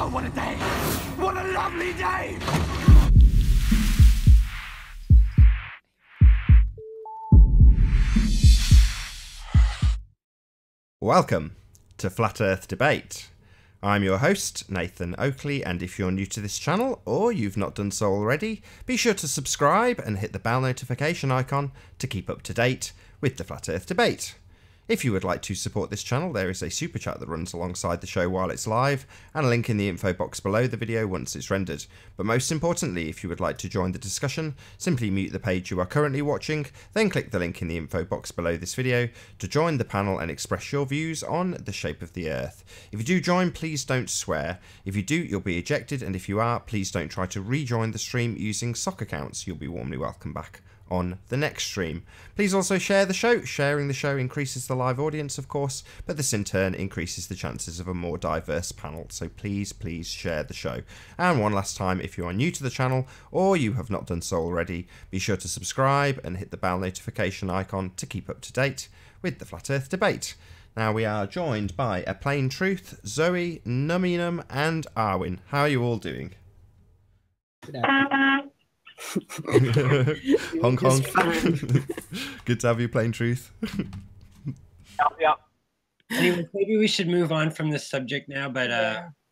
Oh, what a day! What a lovely day! Welcome to Flat Earth Debate. I'm your host, Nathan Oakley, and if you're new to this channel, or you've not done so already, be sure to subscribe and hit the bell notification icon to keep up to date with the Flat Earth Debate. If you would like to support this channel, there is a super chat that runs alongside the show while it's live, and a link in the info box below the video once it's rendered. But most importantly, if you would like to join the discussion, simply mute the page you are currently watching, then click the link in the info box below this video to join the panel and express your views on the shape of the Earth. If you do join, please don't swear. If you do, you'll be ejected, and if you are, please don't try to rejoin the stream using sock accounts. You'll be warmly welcome back on the next stream. Please also share the show. Sharing the show increases the live audience, of course, but this in turn increases the chances of a more diverse panel. So please share the show. And one last time, if you are new to the channel or you have not done so already, be sure to subscribe and hit the bell notification icon to keep up to date with the Flat Earth Debate. Now we are joined by A Plain Truth, Zoe, Numinum, and Arwin. How are you all doing? Good afternoon. Hong Kong. Good to have you, Plain Truth. Yeah. Anyways, maybe we should move on from this subject now. But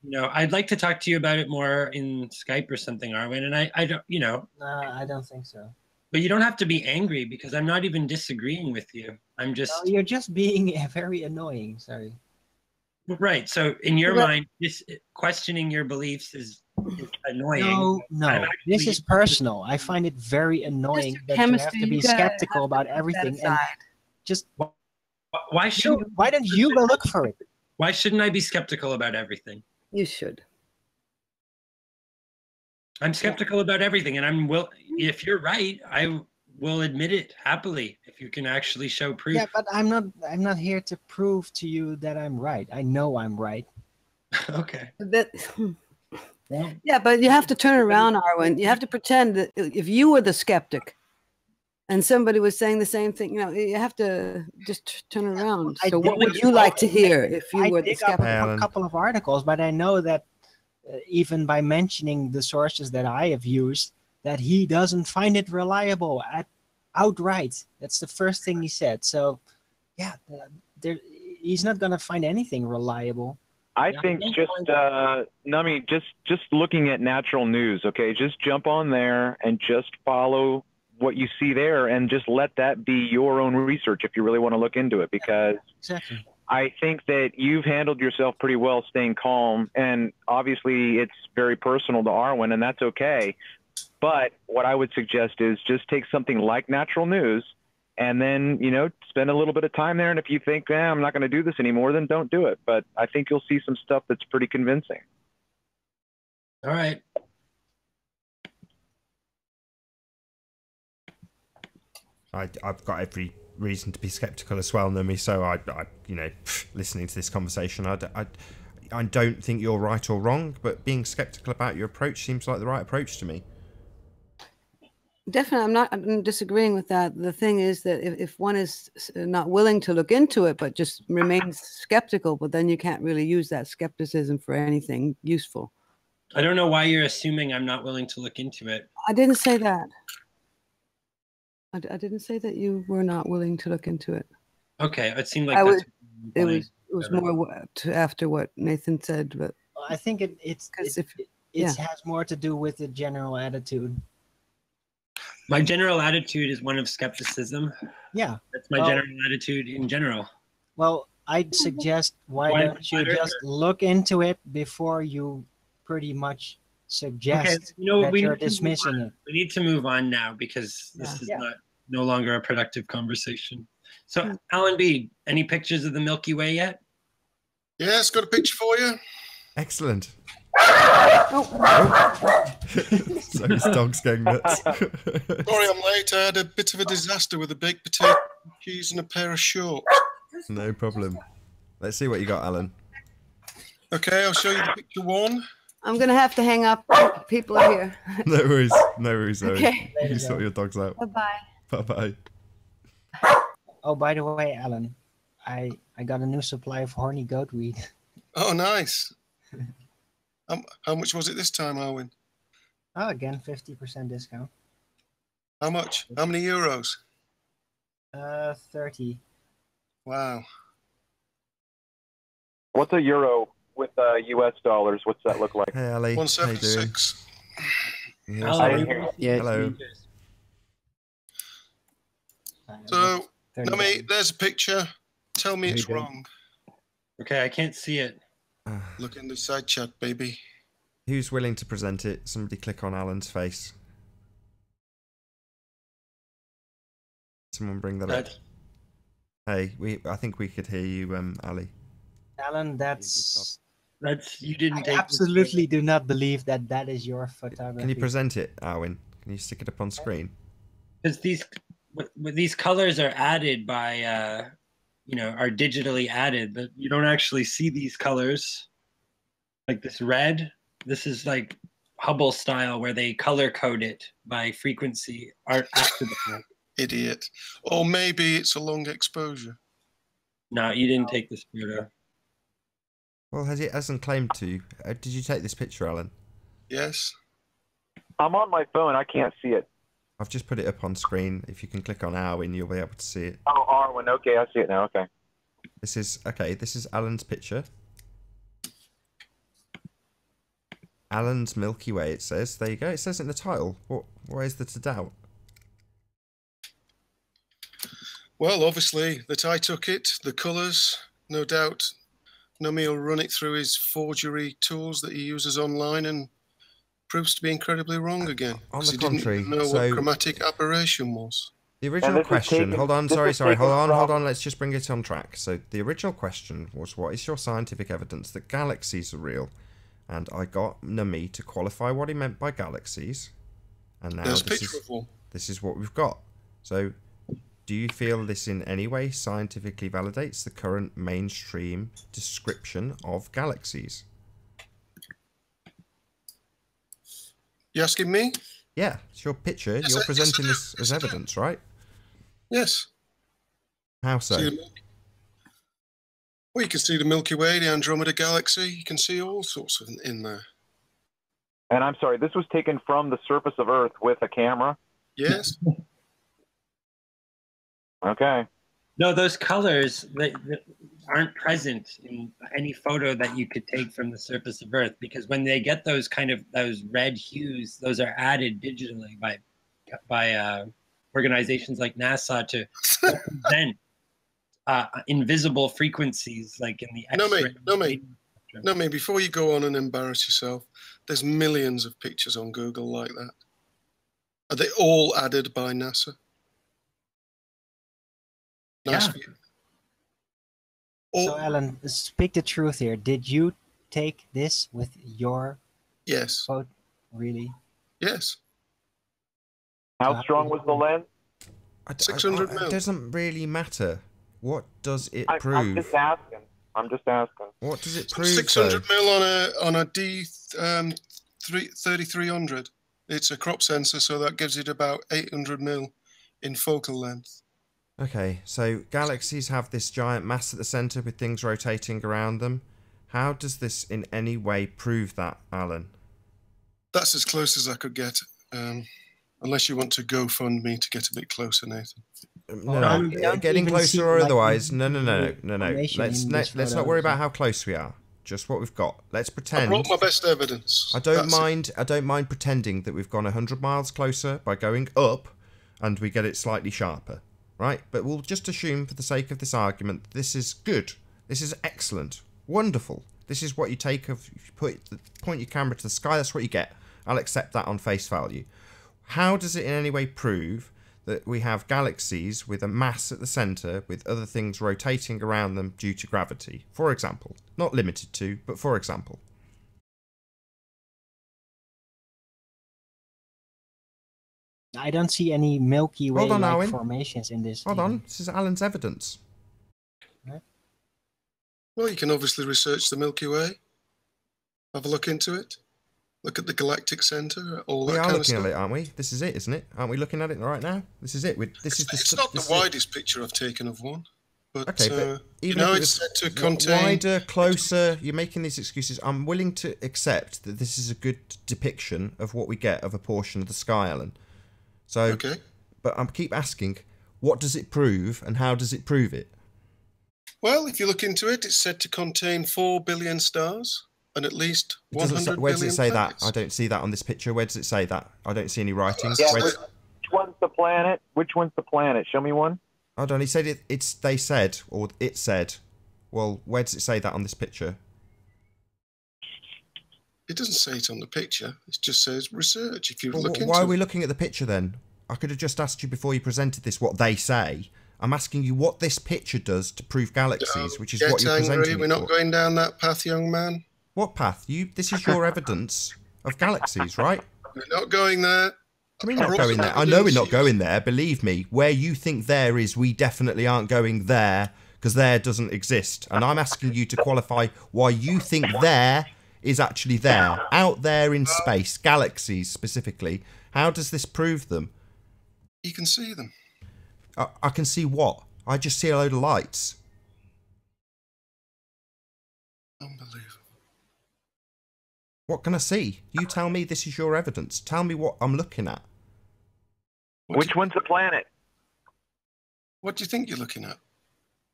you know, I'd like to talk to you about it more in Skype or something, Arwin. And I don't, you know. I don't think so. But you don't have to be angry because I'm not even disagreeing with you. I'm just. No, you're just being very annoying. Sorry. Right. So in your mind, this questioning your beliefs is annoying. No. This is personal. I find it very annoying that you have to be skeptical about everything. And just why don't you go look for it? Why shouldn't I be skeptical about everything? You should. I'm skeptical about everything, and if you're right, I will admit it happily if you can actually show proof. Yeah, but I'm not here to prove to you that I'm right. I know I'm right. Okay. Yeah, but you have to turn around, Arwin. You have to pretend that if you were the skeptic and somebody was saying the same thing, you know, you have to just turn around. So what would you like to hear if you were the skeptic? I pick up a couple of articles, but I know that even by mentioning the sources that I have used, that he doesn't find it reliable outright. That's the first thing he said. So, yeah, he's not going to find anything reliable. I think just Numi, just looking at natural news, okay, just jump on there and just follow what you see there and just let that be your own research if you really want to look into it, because exactly. I think that you've handled yourself pretty well staying calm, and obviously it's very personal to Arwin, and that's okay. But what I would suggest is just take something like natural news and then, you know, spend a little bit of time there. And if you think, I'm not going to do this anymore, then don't do it. But I think you'll see some stuff that's pretty convincing. All right. I've got every reason to be skeptical as well, Numi. So I you know, listening to this conversation, I don't think you're right or wrong, but being skeptical about your approach seems like the right approach to me. Definitely, I'm disagreeing with that. The thing is that if one is not willing to look into it, but just remains skeptical, but then you can't really use that skepticism for anything useful. I don't know why you're assuming I'm not willing to look into it. I didn't say that. I didn't say that you were not willing to look into it. Okay, it seemed like it was more after what Nathan said, but I think it has more to do with the general attitude. My general attitude is one of skepticism. Yeah. That's my general attitude in general. Well, I'd suggest why don't you just look into it before you pretty much suggest that you're dismissing it. We need to move on now because this is no longer a productive conversation. So, Alan B., any pictures of the Milky Way yet? Yes, got a picture for you. Excellent. So his dog's going nuts. Sorry I'm late. I had a bit of a disaster with a baked potato, cheese and a pair of shorts. No problem. Let's see what you got, Alan. Okay, I'll show you the picture one. I'm going to have to hang up. People are here. No worries. No worries, Zoe. Okay. You sort your dogs out. Bye-bye. Bye-bye. Oh, by the way, Alan, I got a new supply of horny goat weed. Oh, nice. How much was it this time, Arwin? Oh, again, 50% discount. How much? How many euros? 30. Wow. What's a euro with US dollars? What's that look like? Hey, Ali. How you doing? 176. You Hello. I didn't hear you. Yes. Hello. So, 30. Nami, there's a picture. Tell me How it's you doing? wrong. Okay, I can't see it. Look in the side chat, baby. Who's willing to present it? Somebody click on Alan's face. Someone bring that up. Hey, I think we could hear you, Ali. Alan, that's You didn't I take absolutely do not believe that that is your photography. Can you present it, Arwin? Can you stick it up on screen? because these colors are added by are digitally added, but you don't actually see these colors. Like this red, this is like Hubble style where they color code it by frequency after the fact. Idiot. Or maybe it's a long exposure. No, you didn't take this photo. Well, it hasn't claimed to. Did you take this picture, Alan? Yes. I'm on my phone. I can't see it. I've just put it up on screen. If you can click on Arwin, you'll be able to see it. Oh, Arwen. Okay, I see it now. Okay. This is Alan's picture. Alan's Milky Way, it says. There you go. It says it in the title. Why is there to doubt? Well, obviously, that I took it, the colours, no doubt. Nami will run it through his forgery tools that he uses online and proves to be incredibly wrong again. On the He contrary, didn't know what chromatic aberration was. The original question, hold on, sorry, hold on, let's just bring it on track. So the original question was, what is your scientific evidence that galaxies are real? And I got Nami to qualify what he meant by galaxies. And now this is what we've got. So do you feel this in any way scientifically validates the current mainstream description of galaxies? You asking me? Yeah, it's your picture. Yes, You're presenting yes, this as evidence, right? Yes. How so? Well, you can see the Milky Way, the Andromeda Galaxy. You can see all sorts of in there. And I'm sorry, this was taken from the surface of Earth with a camera? Yes. Okay. No, those colors that aren't present in any photo that you could take from the surface of Earth, because when they get those those red hues, those are added digitally by organizations like NASA to represent invisible frequencies, like in the X-ray. No, mate, before you go on and embarrass yourself, there's millions of pictures on Google like that. Are they all added by NASA? Nice. Yeah. So, Alan, speak the truth here. Did you take this with your phone? Really? Yes. How strong was the lens? 600 mil. It doesn't really matter. What does it prove? I'm just asking. What does it prove? 600 mil on a D 3300. It's a crop sensor, so that gives it about 800 mil in focal length. Okay, so galaxies have this giant mass at the centre with things rotating around them. How does this in any way prove that, Alan? That's as close as I could get. Unless you want to GoFund me to get a bit closer, Nathan. No, getting closer or otherwise. No. Let's not worry about how close we are. Just what we've got. Let's pretend. I brought my best evidence. I don't mind pretending that we've gone 100 miles closer by going up, and we get it slightly sharper, right? But we'll just assume, for the sake of this argument, this is good. This is excellent, wonderful. This is what you take of. If you point your camera to the sky, that's what you get. I'll accept that on face value. How does it in any way prove that we have galaxies with a mass at the centre with other things rotating around them due to gravity? For example. Not limited to, but for example. I don't see any Milky Way-like formations in this. Hold on. This is Alan's evidence. Right. Well, you can obviously research the Milky Way. Have a look into it. Look at the galactic center. All that we are kind looking of at stuff. it, aren't we? This is it, isn't it? Aren't we looking at it right now? This is it. It's not the widest picture I've taken of one. But, Okay, but even you know, if it's it said was to contain... wider, closer, you're making these excuses. I'm willing to accept that this is a good depiction of what we get of a portion of the sky, Alan. So, Okay. but I keep asking, what does it prove, and how does it prove it? Well, if you look into it, it's said to contain 4 billion stars and at least 100 Where does it billion say planets. that? I don't see that on this picture. Where does it say that? I don't see any writing. Yeah, Where's- which one's the planet? Which one's the planet? Show me one. Hold on, he said it. It's they said, or it said. Well, where does it say that on this picture? It doesn't say it on the picture. It just says research. If you Well, look into why are it. we looking at the picture then? I could have just asked you before you presented this what they say. I'm asking you what this picture does to prove galaxies, which is what you're presenting. We're not going down that path, young man. What path? This is your evidence of galaxies, right? We're not going there. I mean, not going there. I know we're not going there. Believe me, where you think there is, we definitely aren't going there because there doesn't exist. And I'm asking you to qualify why you think there is actually there, out there in space, galaxies specifically. How does this prove them? You can see them. I can see what? I just see a load of lights. Unbelievable. What can I see? You tell me this is your evidence. Tell me what I'm looking at. Which one's the planet? What do you think you're looking at?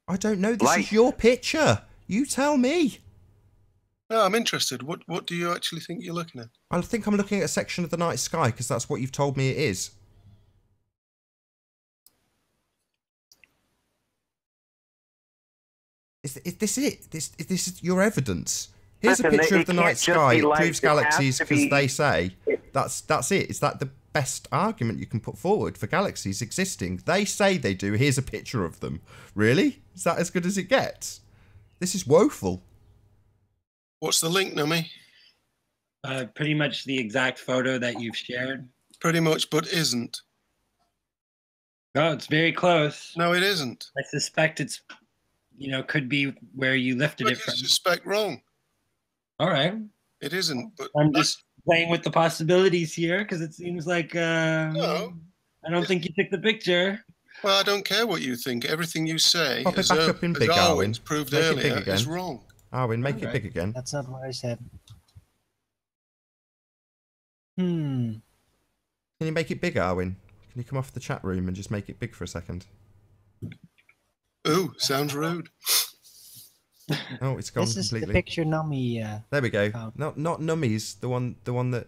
I don't know. This Light. is your picture. You tell me. No, I'm interested. What do you actually think you're looking at? I think I'm looking at a section of the night sky because that's what you've told me it is. Is this it? This is your evidence. Here's Listen, a picture it of the can't night just sky. be It light. proves It has galaxies to because be- they say that's it. Is that the best argument you can put forward for galaxies existing? They say they do. Here's a picture of them. Really? Is that as good as it gets? This is woeful. What's the link, Numi? Pretty much the exact photo that you've shared. Pretty much, but isn't. Oh, it's very close. No, it isn't. I suspect it's, could be where you lifted But it you from. suspect wrong. All right. It isn't. But I'm just playing with the possibilities here because it seems like No. I don't think you took the picture. Well, I don't care what you think. Everything you say, Pop it as, back up in as big, Arwen's Arwen. proved Make it big earlier, again. is wrong. Arwen, make it Alright. big again. That's not what I said. Can you make it bigger, Arwen? Can you come off the chat room and just make it big for a second? Ooh, sounds rude. Oh, it's gone This is completely. the picture Nami. There we go. Oh. Not Nummy's, the one that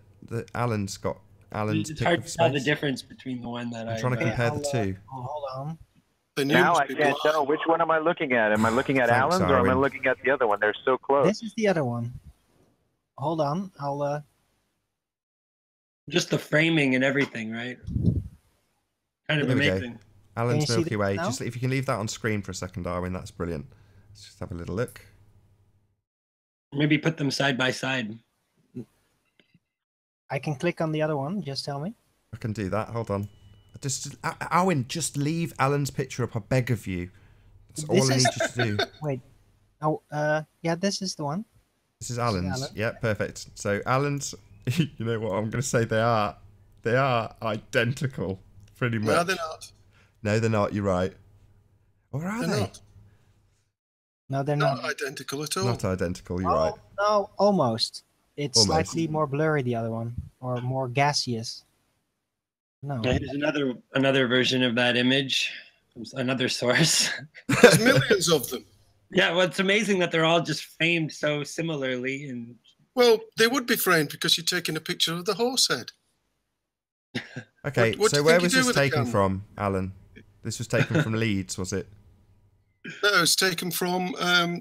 Alan's got. Alan's It's pick hard of to tell the space. difference between the one that I'm trying to compare the two. Hold on. The Now news I people can't are- tell. Which one am I looking at? Am I looking at Thanks, Alan's or am I Arwen. looking at the other one? They're so close. This is the other one. Hold on. I'll. just the framing and everything, right? Kind of There we go. amazing. Alan's Can you see Milky this Way. now? Just if you can leave that on screen for a second, Darwin, that's brilliant. Let's just have a little look. Maybe put them side by side. I can click on the other one. Just tell me. I can do that. Hold on. Owen, just leave Alan's picture up. I beg of you. That's all This I is- need you to do. Wait. Oh, yeah, this is the one. This is Alan's. Alan. Yeah, perfect. So Alan's. You know what I'm going to say? They are identical, pretty much. No, they're not. No, they're not. You're right. Or are They're they? not. No, they're Not not. identical at all. Not identical. You're right. No, almost. It's Almost. slightly more blurry, the other one, or more gaseous. No. Here's another version of that image from another source. There's millions of them. Yeah, well, it's amazing that they're all just framed so similarly. And Well, they would be framed because you're taking a picture of the horse head. Okay, what do so you where think you was do this with the taken camera? from, Alan? This was taken from Leeds, was it? No, it's taken from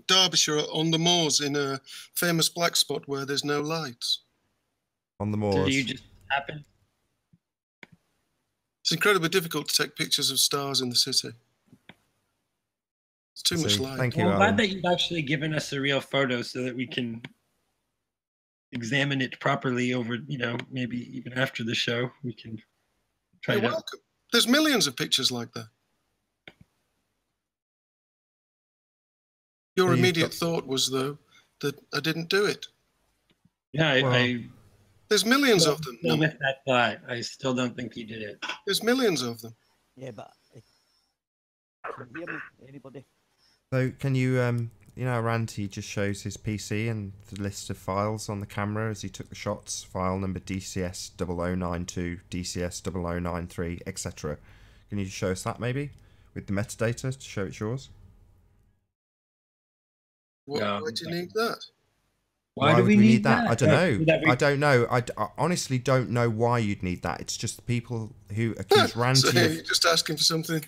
Derbyshire on the moors in a famous black spot where there's no lights. On the so moors. you just happen. It's incredibly difficult to take pictures of stars in the city. It's too much See, light. thank you, Well, I'm Alan. glad that you've actually given us a real photo so that we can examine it properly over, maybe even after the show. We can try You're to. welcome. There's millions of pictures like that. Your Well, you've immediate got- thought was, though, that I didn't do it. Yeah, Well, I There's millions of them. still No, with that thought. I still don't think you did it. there's millions of them. Yeah, but can you hear me? Anybody? So can you, you know, Ranty just shows his PC and the list of files on the camera as he took the shots, file number DCS 0092, DCS 0093, etc. Can you show us that maybe with the metadata to show it's yours? Why do you need that? Why do would we need that? I don't know. I don't know. I honestly don't know why you'd need that. It's just the people who accuse Ranty So of... you're just asking for something.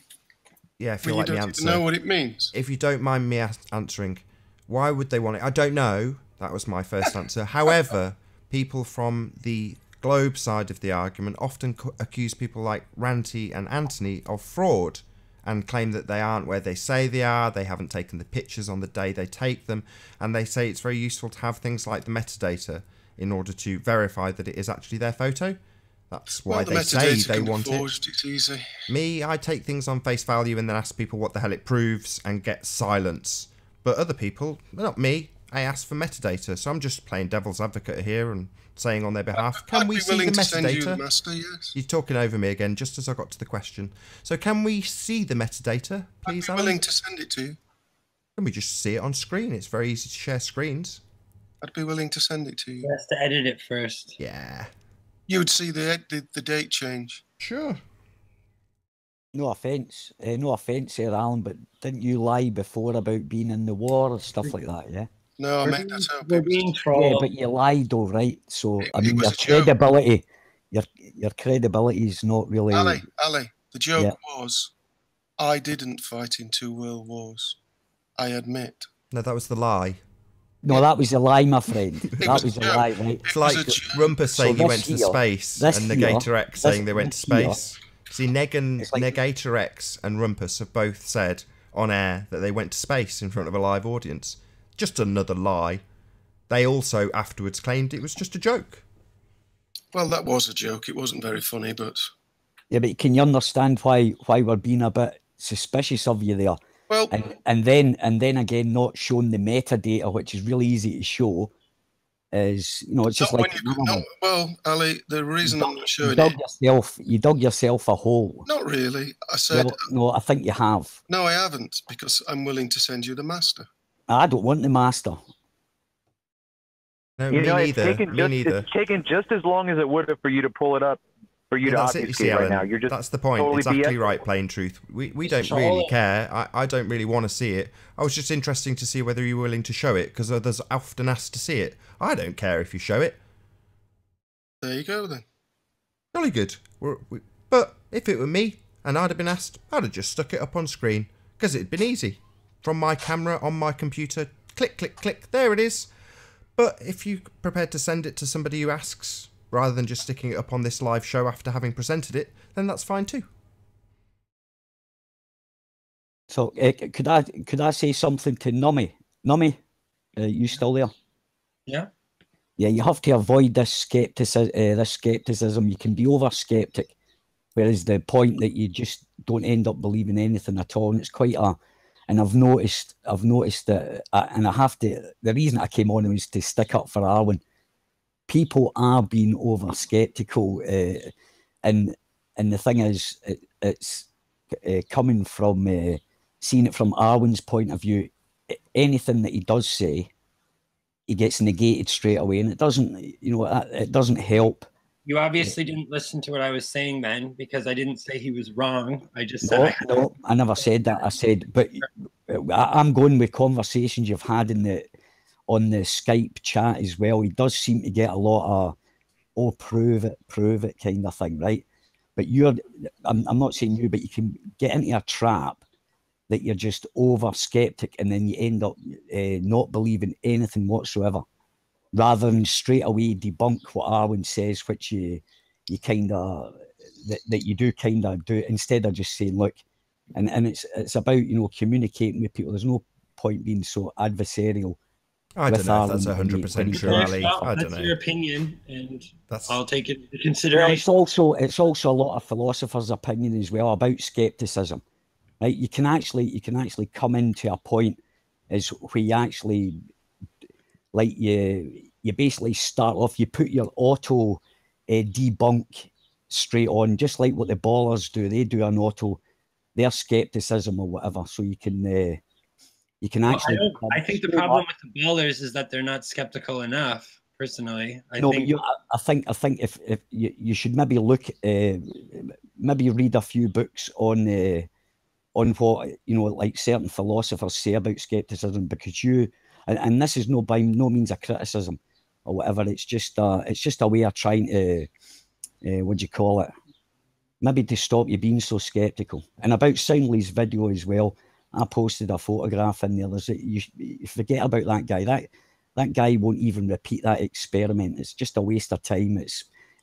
Yeah, if you like the answer. You don't even know what it means. If you don't mind me answering, why would they want it? I don't know. That was my first answer. However, people from the Globe side of the argument often accuse people like Ranty and Anthony of fraud and claim that they aren't where they say they are, they haven't taken the pictures on the day they take them, and they say it's very useful to have things like the metadata in order to verify that it is actually their photo. That's why they say they want it. It's easy. Me, I take things on face value and then ask people what the hell it proves and get silence. But other people, not me, I ask for metadata. So I'm just playing devil's advocate here and saying on their behalf, can we see the metadata? Master, yes. You're talking over me again, just as I got to the question. So can we see the metadata, please, I'd be willing to send it to you. Can we just see it on screen? It's very easy to share screens. I'd be willing to send it to you. He has to edit it first. Yeah. You would see the date change. Sure. No offence, here, Alan, but didn't you lie before about being in the war or stuff like that? Yeah. No, I made that up. We're being trolled. Yeah, but you lied, all right. So I mean, your credibility, your credibility is not really. Ali, the joke was, I didn't fight in 2 world wars. I admit. No, that was the lie. No, that was a lie, my friend. That was a lie, right? It's like Rumpus saying he went to space and Negator X saying they went to space. See, Negator X and Rumpus have both said on air that they went to space in front of a live audience. Just another lie. They also afterwards claimed it was just a joke. Well, that was a joke. It wasn't very funny, but... Yeah, but can you understand why we're being a bit suspicious of you there? Well, and then again, not showing the metadata, which is really easy to show, is it's just like well, Ali, the reason I'm not showing it, you dug yourself a hole. Not really. I said no. I think you have. No, I haven't, because I'm willing to send you the master. I don't want the master. No, me neither. It's taken just as long as it would have for you to pull it up. For you to obfuscate right now. You're just that's the point. Totally exactly BS. Right, plain truth. We don't really care. I don't really want to see it. I was just interested to see whether you were willing to show it, because others often ask to see it. I don't care if you show it. There you go, then. Jolly good. But if it were me, and I'd have been asked, I'd have just stuck it up on screen, because it'd been easy. From my camera, on my computer, click, click, click, there it is. But if you're prepared to send it to somebody who asks, rather than just sticking it up on this live show after having presented it, then that's fine too. So could I say something to Nummy? Nummy, you still there? Yeah. Yeah, you have to avoid this skepticism. You can be over skeptic, whereas the point that you just don't end up believing anything at all, and it's quite a. And I've noticed that, and I have to. The reason I came on was to stick up for Arwen. People are being over skeptical, and the thing is, it's coming from seeing it from Arwen's point of view. Anything that he does say, he gets negated straight away, and it doesn't, it doesn't help. You obviously didn't listen to what I was saying then, because I didn't say he was wrong. I just said no, I never said that. I said, but I'm going with conversations you've had on the Skype chat as well. He does seem to get a lot of prove it kind of thing, right? But I'm not saying you, but you can get into a trap that you're just over skeptic, and then you end up not believing anything whatsoever, rather than straight away debunk what Arwen says, which you kind of that you do kind of do, instead of just saying, look, and it's about communicating with people. There's no point being so adversarial. I don't know if that's 100% true, Ali. I don't know. That's your opinion, and I'll take it into consideration. Well, it's also a lot of philosophers' opinion as well about skepticism. Right? You can actually come into a point is where you actually, like, you basically start off, you put your auto debunk straight on, just like what the ballers do. They do an auto, their skepticism or whatever, so you can You can Well, actually. I think the problem with the ballers is that they're not skeptical enough. Personally, I think if you should maybe look, maybe read a few books on what like certain philosophers say about skepticism, because and this is by no means a criticism or whatever. It's just a way of trying to what do you call it? Maybe to stop you being so skeptical. And about Soundly's video as well, I posted a photograph in there. You forget about that guy. That guy won't even repeat that experiment. It's just a waste of time.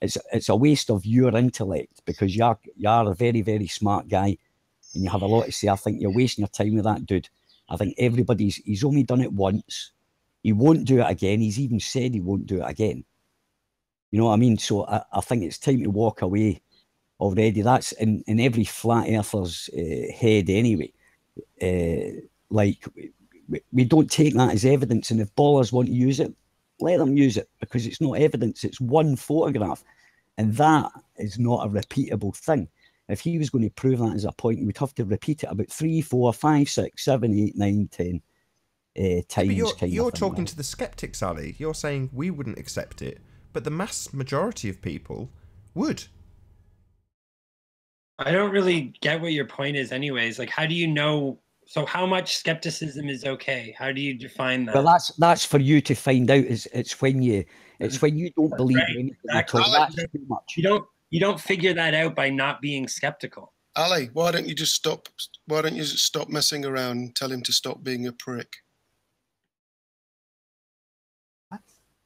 It's a waste of your intellect, because you're a very, very smart guy and you have a lot to say. I think you're wasting your time with that dude. I think he's only done it once. He won't do it again. He's even said he won't do it again. You know what I mean? So I think it's time to walk away already. That's in every flat earther's head anyway. Like, we don't take that as evidence, and if ballers want to use it, let them use it, because it's not evidence. It's one photograph, and that is not a repeatable thing. If he was going to prove that as a point, he would have to repeat it about 3, 4, 5, 6, 7, 8, 9, 10 times. But you're talking to the skeptics, Ali. You're saying we wouldn't accept it, but the mass majority of people would. I don't really get what your point is anyways. Like, how do you know? So how much skepticism is okay? How do you define that? Well, that's for you to find out. It's when you don't believe anything at all. That's too much. You don't figure that out by not being skeptical. Ali, why don't you just stop? Why don't you just stop messing around and tell him to stop being a prick? What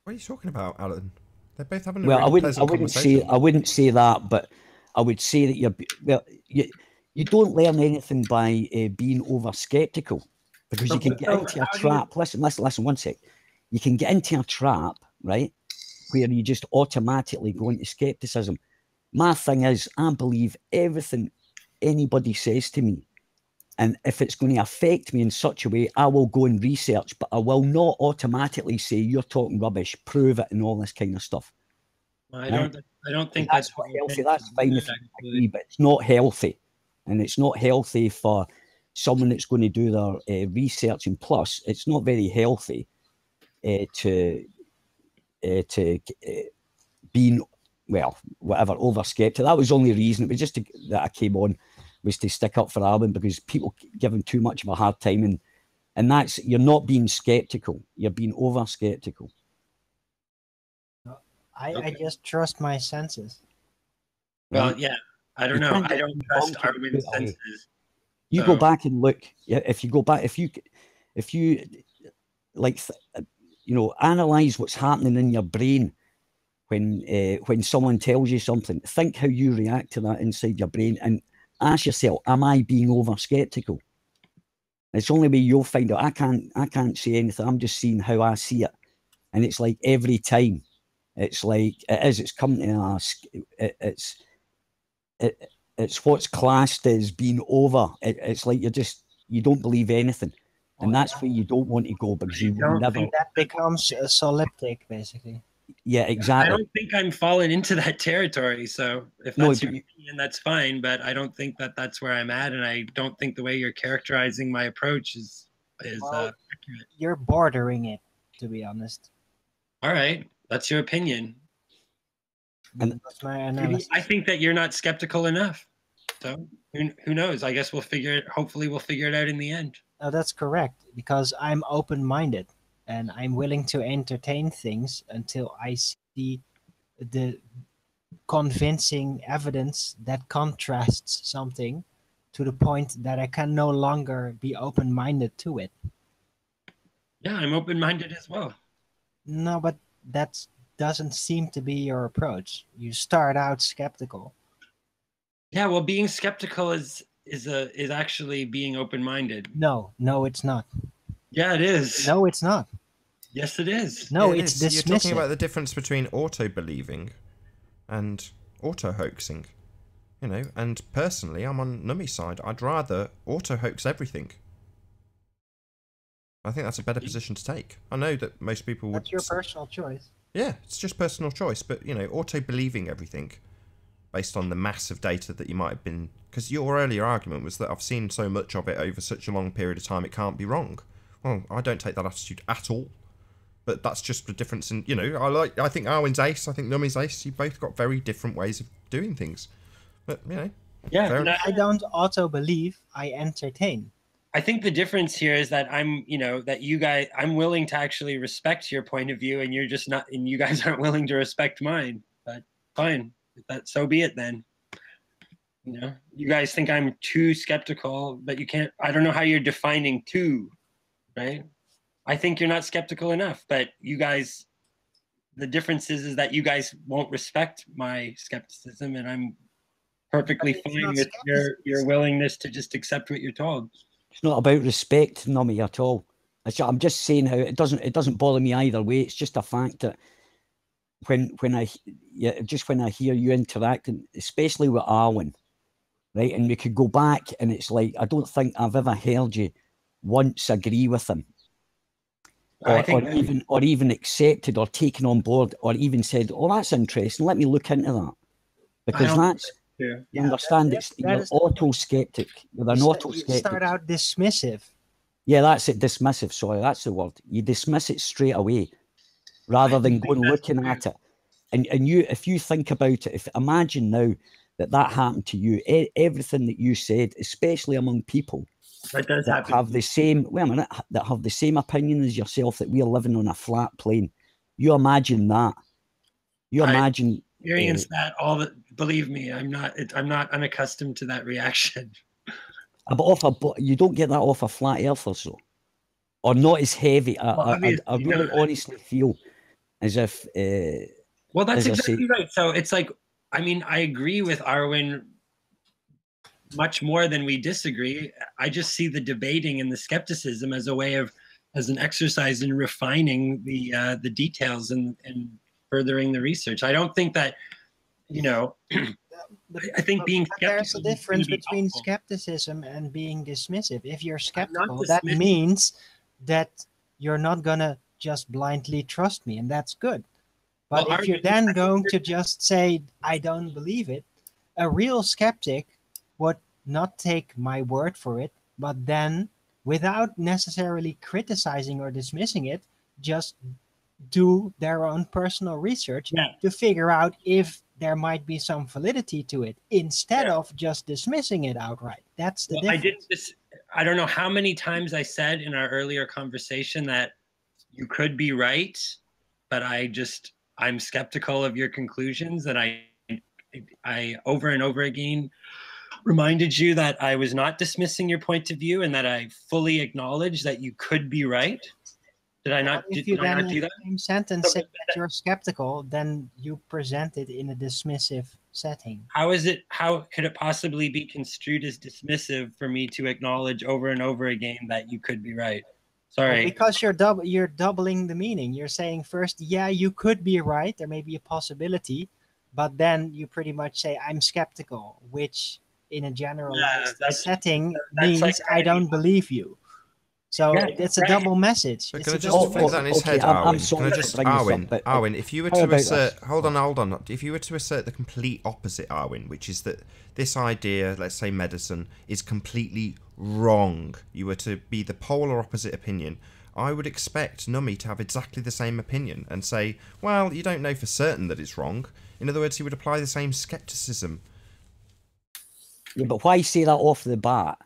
are you talking about, Alan? They're both having a well. really pleasant conversation. I wouldn't say that, but I would say that you don't learn anything by being over skeptical, because you can get into a trap. Listen, one sec. You can get into a trap, right, where you just automatically go into skepticism. My thing is, I believe everything anybody says to me. And if it's going to affect me in such a way, I will go and research, but I will not automatically say, you're talking rubbish, prove it, and all this kind of stuff. I don't think that's not healthy. That's fine if you agree, but it's not healthy. And it's not healthy for someone that's going to do their research. And plus, it's not very healthy to being, well, whatever, over skeptical. That was the only reason. It was just that I came on, was to stick up for Alvin, because people give him too much of a hard time. And that's, you're not being skeptical. You're being over skeptical. I just trust my senses. Well, yeah, I don't know. I don't trust Armin's senses. You go back and look. If you go back, if you like, analyze what's happening in your brain when someone tells you something. Think how you react to that inside your brain, and ask yourself, am I being over skeptical? It's the only way you'll find out. I can't say anything. I'm just seeing how I see it, and it's like every time. It's like it's come to us. It's what's classed as being over. It's like you don't believe anything, and that's where you don't want to go, because you will never. That becomes a soliptic, basically. Yeah, exactly. I don't think I'm falling into that territory. So if that's your opinion, that's fine. But I don't think that that's where I'm at, and I don't think the way you're characterizing my approach is accurate. You're bordering it, to be honest. All right. That's your opinion. And that's my analysis. I think that you're not skeptical enough. So who knows? I guess hopefully we'll figure it out in the end. Oh, that's correct, because I'm open-minded and I'm willing to entertain things until I see the convincing evidence that contrasts something to the point that I can no longer be open-minded to it. Yeah, I'm open-minded as well. No, but that doesn't seem to be your approach. You start out skeptical. Yeah, well, being skeptical is actually being open-minded. No, it's not. Yeah, it is. No, it's not. Yes, it is. No, it's dismissive. You're talking about the difference between auto-believing and auto-hoaxing. And personally, I'm on Nummy's side. I'd rather auto-hoax everything. I think that's a better position to take. I know that most people would... That's your personal choice. Yeah, it's just personal choice. But, auto-believing everything based on the massive data that you might have been... Because your earlier argument was that I've seen so much of it over such a long period of time, it can't be wrong. Well, I don't take that attitude at all. But that's just the difference in, you know, I think Arwen's ace, I think Nummy's ace. You both got very different ways of doing things. But, you know. Yeah. No, I don't auto believe, I entertain. I think the difference here is that I'm willing to actually respect your point of view, and you're just not, and you guys aren't willing to respect mine. But fine, so be it then. You know, you guys think I'm too skeptical, but you can't. I don't know how you're defining too, right? I think you're not skeptical enough, but you guys, the difference is that you guys won't respect my skepticism, and I'm perfectly fine with your willingness to just accept what you're told. It's not about respect, Nummy, at all. I'm just saying how it doesn't bother me either way. It's just a fact that when I hear you interacting, especially with Arwen, right, and we could go back, and it's like I don't think I've ever heard you once agree with him. Or even accepted or taken on board or even said, "Oh, that's interesting. Let me look into that." Because that's, you understand, you're auto-skeptic. You're an auto-skeptic. You start out dismissive. Yeah, that's it, dismissive. Sorry, that's the word. You dismiss it straight away rather than going looking at it. And you, if you think about it, imagine now that happened to you, everything that you said, especially among people that have the same, that have the same opinion as yourself, that we're living on a flat plane. You imagine that. You imagine experience that all the. Believe me, I'm not unaccustomed to that reaction. But you don't get that off a flat earther, so, or not as heavy. I really honestly feel as if. Well, that's exactly right. So it's like, I mean, I agree with Arwen much more than we disagree. I just see the debating and the skepticism as an exercise in refining the details and furthering the research. I don't think that, you know, I think being skeptical. There's a difference between skepticism and being dismissive. If you're skeptical, that means that you're not gonna just blindly trust me, and that's good. But if you're then going to just say, I don't believe it, a real skeptic would not take my word for it, but then, without necessarily criticizing or dismissing it, just do their own personal research to figure out if there might be some validity to it, instead of just dismissing it outright. That's the difference. I don't know how many times I said in our earlier conversation that you could be right, but I'm skeptical of your conclusions, and I over and over again reminded you that I was not dismissing your point of view and that I fully acknowledge that you could be right. Did I not do that? If you then in the same sentence say that you're skeptical, then you present it in a dismissive setting. How could it possibly be construed as dismissive for me to acknowledge over and over again that you could be right? Sorry. Well, because you're doubling the meaning. You're saying first, yeah, you could be right. There may be a possibility, but then you pretty much say, I'm skeptical, which in a generalized setting means like I don't believe you. So it's a double message. But can I just fix that in his head, Arwen? Arwen, if you were to assert, hold on. If you were to assert the complete opposite, Arwen, which is that this idea, let's say medicine, is completely wrong, you were to be the polar opposite opinion, I would expect Nummy to have exactly the same opinion and say, well, you don't know for certain that it's wrong. In other words, he would apply the same skepticism. Yeah, but why say that off the bat?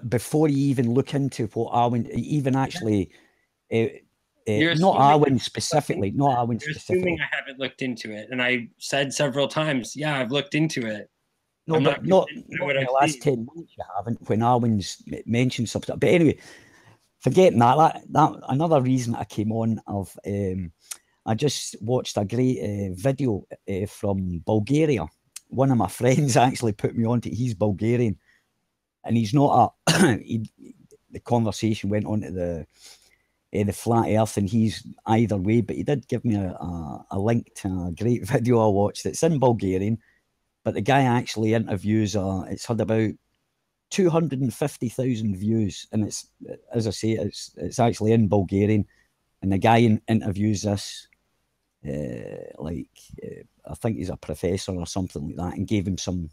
Before you even look into what Arwen, even actually, not Arwen specifically, You're assuming I haven't looked into it, and I said several times, yeah, I've looked into it. No, but not in the last 10 months you haven't, when Arwen's mentioned something. But anyway, forgetting that another reason I came on of, I just watched a great video from Bulgaria. One of my friends actually put me on to, he's Bulgarian. And he's not the conversation went on to the flat earth, and he's either way, but he did give me a link to a great video I watched. It's in Bulgarian, but the guy actually interviews, it's had about 250,000 views, and it's, as I say, it's actually in Bulgarian, and the guy interviews this, I think he's a professor or something like that, and gave him some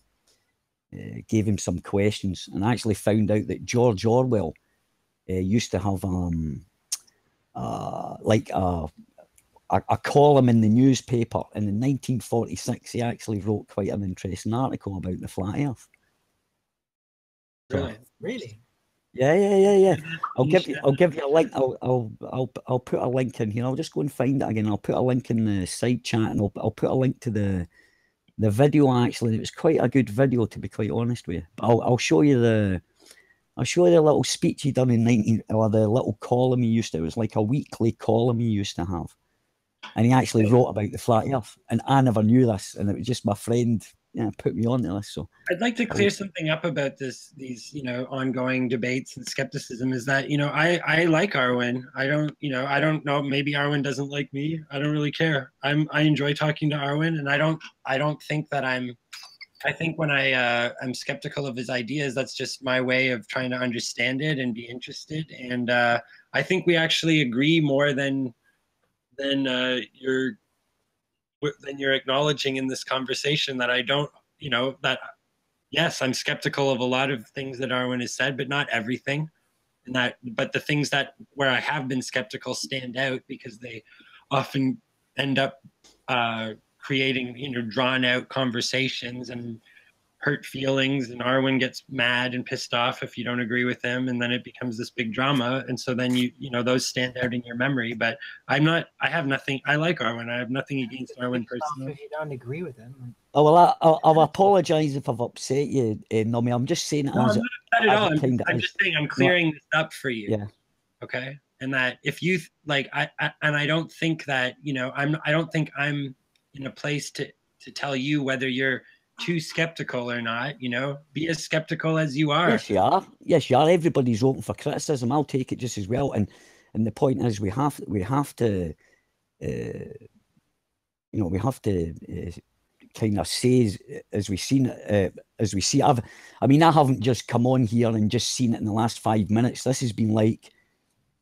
questions, and I actually found out that George Orwell used to have like a column in the newspaper, and in 1946 he actually wrote quite an interesting article about the flat Earth. Really? Really? Yeah. I'll give you a link. I'll put a link in here. I'll just go and find it again. I'll put a link in the side chat, and I'll put a link to the video. Actually, it was quite a good video, to be quite honest with you. But I'll show you the little speech he done in or the little column he used to. It was like a weekly column he used to have. And he actually wrote about the flat Earth, and I never knew this, and it was just my friend, put me onto this. So I'd like to clear something up about these, ongoing debates and skepticism. Is that, I like Arwen. I don't know. Maybe Arwen doesn't like me. I don't really care. I enjoy talking to Arwen, and I don't think that I think when I'm skeptical of his ideas, that's just my way of trying to understand it and be interested. And I think we actually agree more than you're acknowledging in this conversation. That I don't, that yes, I'm skeptical of a lot of things that Arwen has said, but not everything. But the things where I have been skeptical stand out because they often end up creating, drawn out conversations and hurt feelings, and Arwen gets mad and pissed off if you don't agree with him, and then it becomes this big drama, and so then those stand out in your memory. But I have nothing. I like Arwen. I have nothing against Arwen personally. If you don't agree with him. Oh well, I'll apologise if I've upset you, Nomi. I'm just saying it no, as I'm not at all. I'm just saying I'm clearing this up for you. Yeah. Okay. And that if you I don't think that I don't think I'm in a place to tell you whether you're too skeptical or not. Be as skeptical as you are. Yes, you are. Yes, you are. Everybody's open for criticism. I'll take it just as well. And the point is, we have to kind of say as we see it. I mean, I haven't just come on here and just seen it in the last 5 minutes. This has been like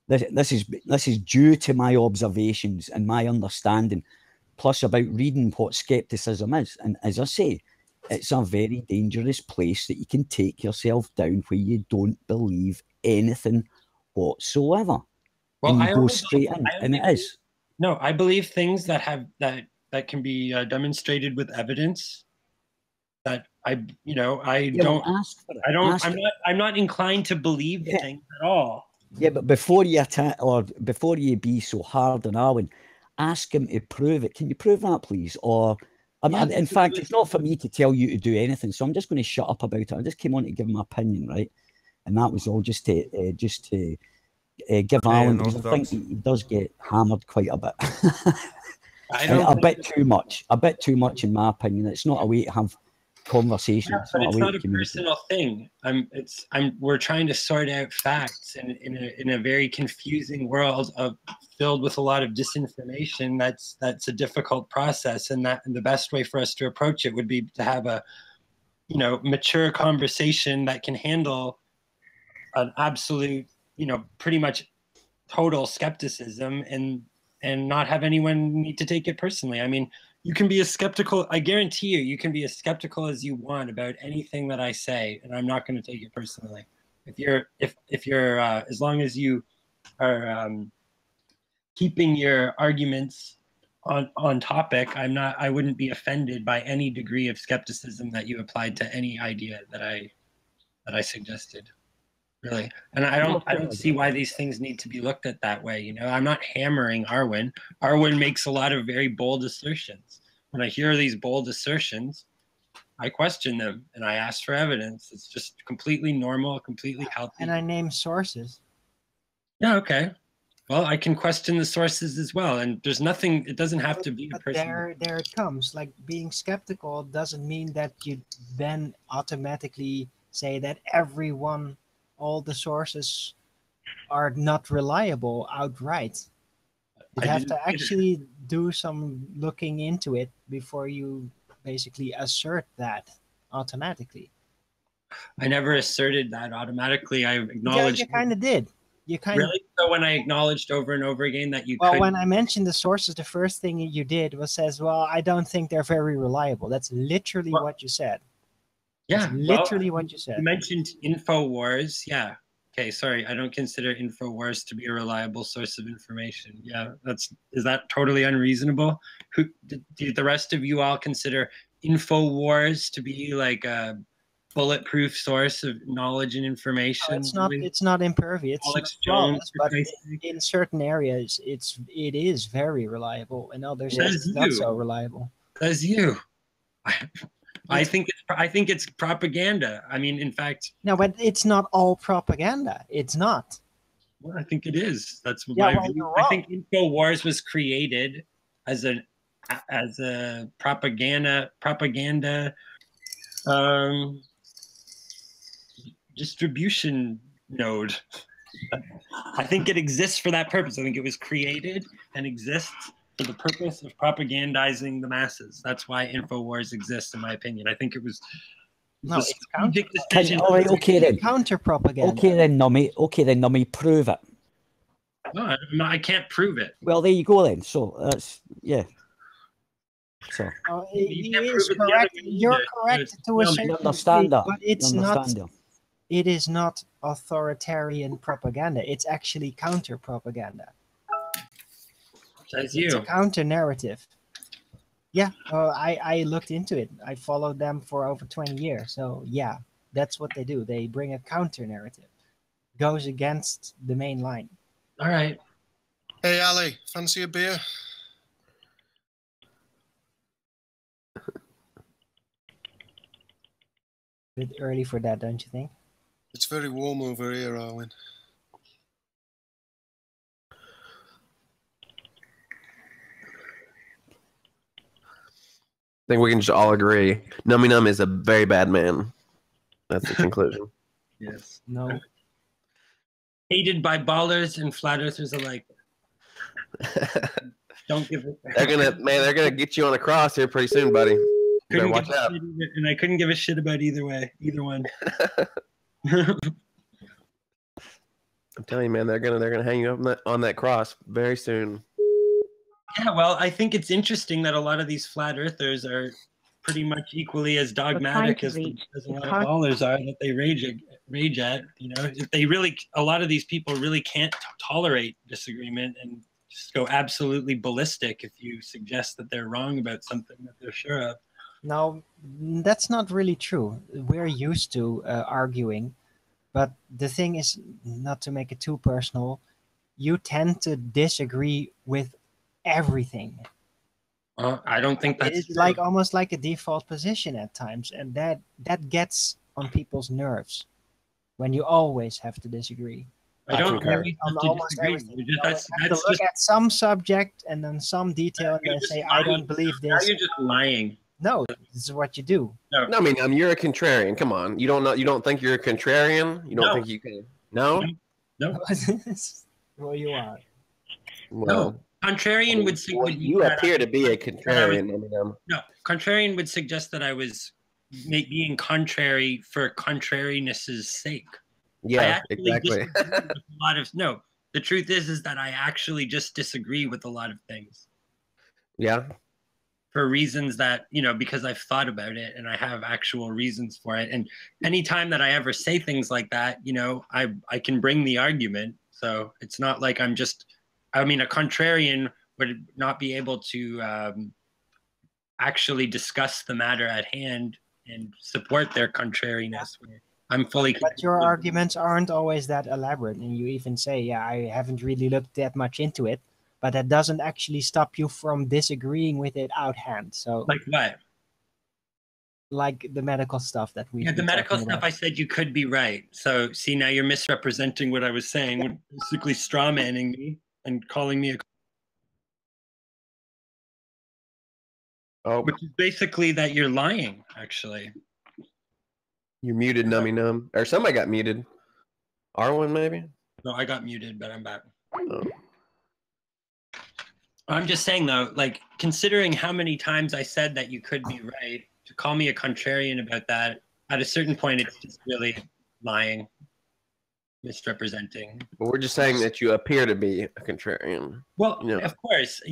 this is due to my observations and my understanding, plus about reading what skepticism is. And as I say, it's a very dangerous place that you can take yourself down where you don't believe anything whatsoever. Well, and you go straight in, and it is. No, I believe things that can be demonstrated with evidence. That I'm not inclined to believe things at all. Yeah, but before you attack or before you be so hard on Arwen, ask him to prove it. Can you prove that, please? Or in fact, it's not for me to tell you to do anything, so I'm just going to shut up about it. I just came on to give my opinion, right? And that was all just to give Arwen, because I think he does get hammered quite a bit. A bit too much in my opinion. It's not a way to have conversation. Yeah, but it's not a personal thing. We're trying to sort out facts in a very confusing world filled with a lot of disinformation. That's a difficult process, and the best way for us to approach it would be to have a mature conversation that can handle an absolute pretty much total skepticism and not have anyone need to take it personally. I mean, you can be as skeptical. I guarantee you can be as skeptical as you want about anything that I say, and I'm not going to take it personally. If you're as long as you are keeping your arguments on topic, I wouldn't be offended by any degree of skepticism that you applied to any idea that I suggested. Really, and I don't see why these things need to be looked at that way. I'm not hammering Arwen. Arwen makes a lot of very bold assertions. When I hear these bold assertions, I question them and I ask for evidence. It's just completely normal, completely healthy. And I name sources. Yeah, okay. Well, I can question the sources as well, and there's nothing. It doesn't have to be a person. There it comes. Like, being skeptical doesn't mean that you then automatically say that all the sources are not reliable outright. You have to actually do some looking into it before you basically assert that automatically. I never asserted that automatically. I acknowledged. Yeah, you kind of did. Really? So when I acknowledged over and over again that when I mentioned the sources, the first thing you did was well, I don't think they're very reliable. That's literally what you said. Yeah, literally what you said. You mentioned InfoWars, yeah. Okay, sorry, I don't consider InfoWars to be a reliable source of information. Yeah, is that totally unreasonable? Do the rest of you all consider InfoWars to be like a bulletproof source of knowledge and information? No, it's not impervious. It's Alex not flawless, Jones, but in certain areas, it is very reliable, and others it's not so reliable. Says you. I think it's propaganda. I mean, in fact. No, but it's not all propaganda. It's not. Well, I think it is. That's my view. I think InfoWars was created as a propaganda distribution node. I think it exists for that purpose. I think it was created and exists for the purpose of propagandizing the masses. That's why InfoWars exists, in my opinion. I think it was it's okay then. Counter propaganda. Okay then, Nummy, prove it. No, I can't prove it. Well, there you go then. So that's So You're correct to a certain degree, but it's not. It is not authoritarian propaganda. It's actually counter propaganda. Says It's a counter narrative. Yeah, I looked into it. I followed them for over 20 years. So yeah, that's what they do. They bring a counter narrative. Goes against the main line. All right. Hey, Ali, fancy a beer? Bit early for that, don't you think? It's very warm over here, Arwen. I think we can just all agree. Nummy Num is a very bad man. That's the conclusion. Yes. No. Hated by ballers and flat earthers alike. Don't give it. They're gonna get you on a cross here pretty soon, buddy. Better watch out. And I couldn't give a shit about either one. I'm telling you, man, they're gonna hang you up on that cross very soon. Yeah, well, I think it's interesting that a lot of these flat earthers are pretty much equally as dogmatic as a lot of ballers are that they rage at. You know, a lot of these people really can't tolerate disagreement and just go absolutely ballistic if you suggest that they're wrong about something that they're sure of. No, that's not really true. We're used to arguing, but the thing is, not to make it too personal, you tend to disagree with everything. I don't think that's it's like almost like a default position at times, and that gets on people's nerves when you always have to disagree. I don't have to disagree. That's look at some subject and then some detail and then say, I don't believe this. Now you're just lying. No, this is what you do. No, I mean, you're a contrarian. Come on, you don't think you're a contrarian? You don't think you can? No. Well, you are. Well, no. Contrarian would say you appear to be a contrarian. No, contrarian would suggest that I was being contrary for contrariness' sake. Yeah, exactly. The truth is that I actually just disagree with a lot of things. Yeah. For reasons that, because I've thought about it and I have actual reasons for it. And anytime that I ever say things like that, I can bring the argument. So it's not like a contrarian would not be able to actually discuss the matter at hand and support their contrariness. I'm fully. But your arguments aren't always that elaborate, and you even say, "Yeah, I haven't really looked that much into it," but that doesn't actually stop you from disagreeing with it out hand. So, like what? Like the medical stuff that we. Yeah, the medical stuff. I said you could be right. So, see, now you're misrepresenting what I was saying, basically straw manning me and calling me a. Oh, which is basically that you're lying, actually. You're muted, Nummy Num. Or somebody got muted. R1 maybe? No, I got muted, but I'm back. Oh. I'm just saying, though, like, considering how many times I said that you could be right, to call me a contrarian about that, at a certain point, it's just really lying, misrepresenting. But we're just saying that you appear to be a contrarian. Well, of course,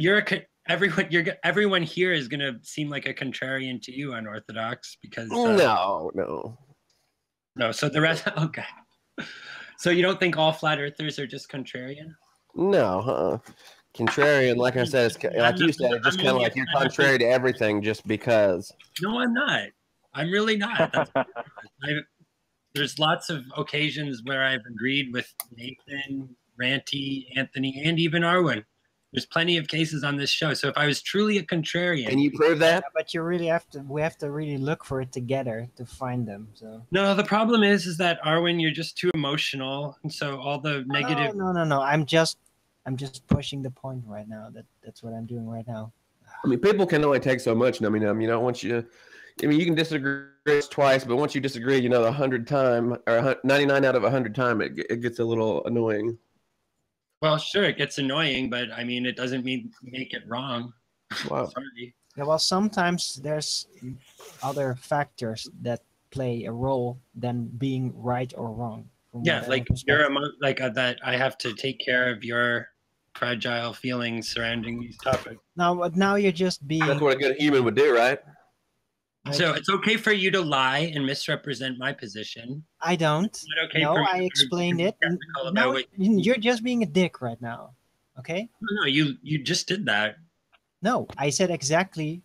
everyone here is going to seem like a contrarian to you, Unorthodox, because... No. No, so the rest, okay. So you don't think all flat earthers are just contrarian? No, contrarian. Like I said, it's like you said. It's just kind of like you're contrary to everything just because. No, I'm not. I'm really not. There's lots of occasions where I've agreed with Nathan, Ranty, Anthony, and even Arwen. There's plenty of cases on this show. So if I was truly a contrarian, Can you prove that? Yeah, but you really have to. We have to really look for it together to find them. So no. The problem is that Arwen, you're just too emotional, and so all the negative. No. I'm just pushing the point right now. That's what I'm doing right now. I mean, people can only take so much. I mean, once you, I mean, you can disagree twice, but once you disagree, the 100 time or 99 out of 100 time, it gets a little annoying. Well, sure, it gets annoying, but I mean, it doesn't mean make it wrong. Wow. Sorry. Yeah, well, sometimes there's other factors that play a role than being right or wrong. Yeah, like you're that. I have to take care of your fragile feelings surrounding these topics. Now you're just being. That's what a good human would do, right? So it's okay for you to lie and misrepresent my position. I don't. Okay no, I explained it. No, you're just being a dick right now. Okay? No, you just did that. No, I said exactly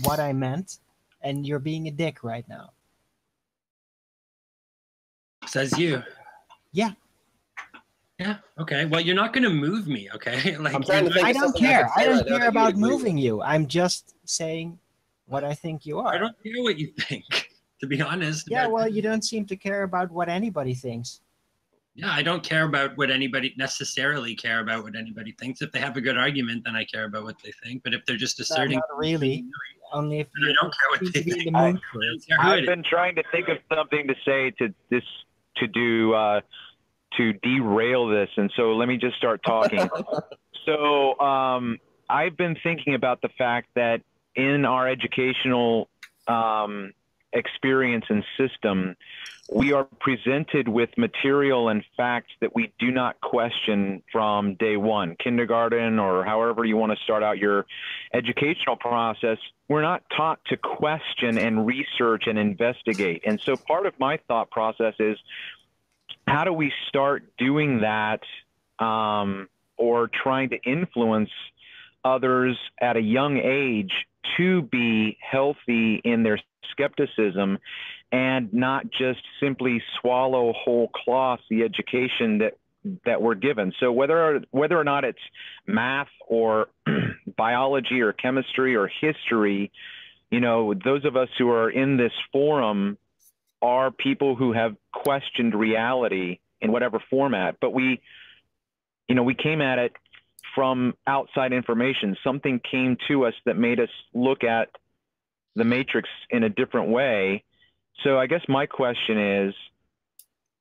what I meant, and you're being a dick right now. Says you. Yeah. Yeah. Okay. Well, you're not going to move me. Okay. Like I'm trying to think. I don't care. I don't care about moving you. I'm just saying what I think you are. I don't care what you think, to be honest. Yeah, well, you don't seem to care about what anybody thinks. Yeah, I don't care about what anybody necessarily care about what anybody thinks. If they have a good argument, then I care about what they think. But if they're just asserting, not really. Only if you I don't care what they think. I've been trying to think of something to say to this to derail this, and so let me just start talking. So I've been thinking about the fact that in our educational experience and system, we are presented with material and facts that we do not question from day one, kindergarten, or however you want to start out your educational process. We're not taught to question and research and investigate. And so part of my thought process is, how do we start doing that, or trying to influence others at a young age to be healthy in their skepticism and not just simply swallow whole cloth the education that we're given. So whether or not it's math or biology or chemistry or history, those of us who are in this forum are people who have questioned reality in whatever format, but we came at it from outside information. Something came to us that made us look at the matrix in a different way. So I guess my question is,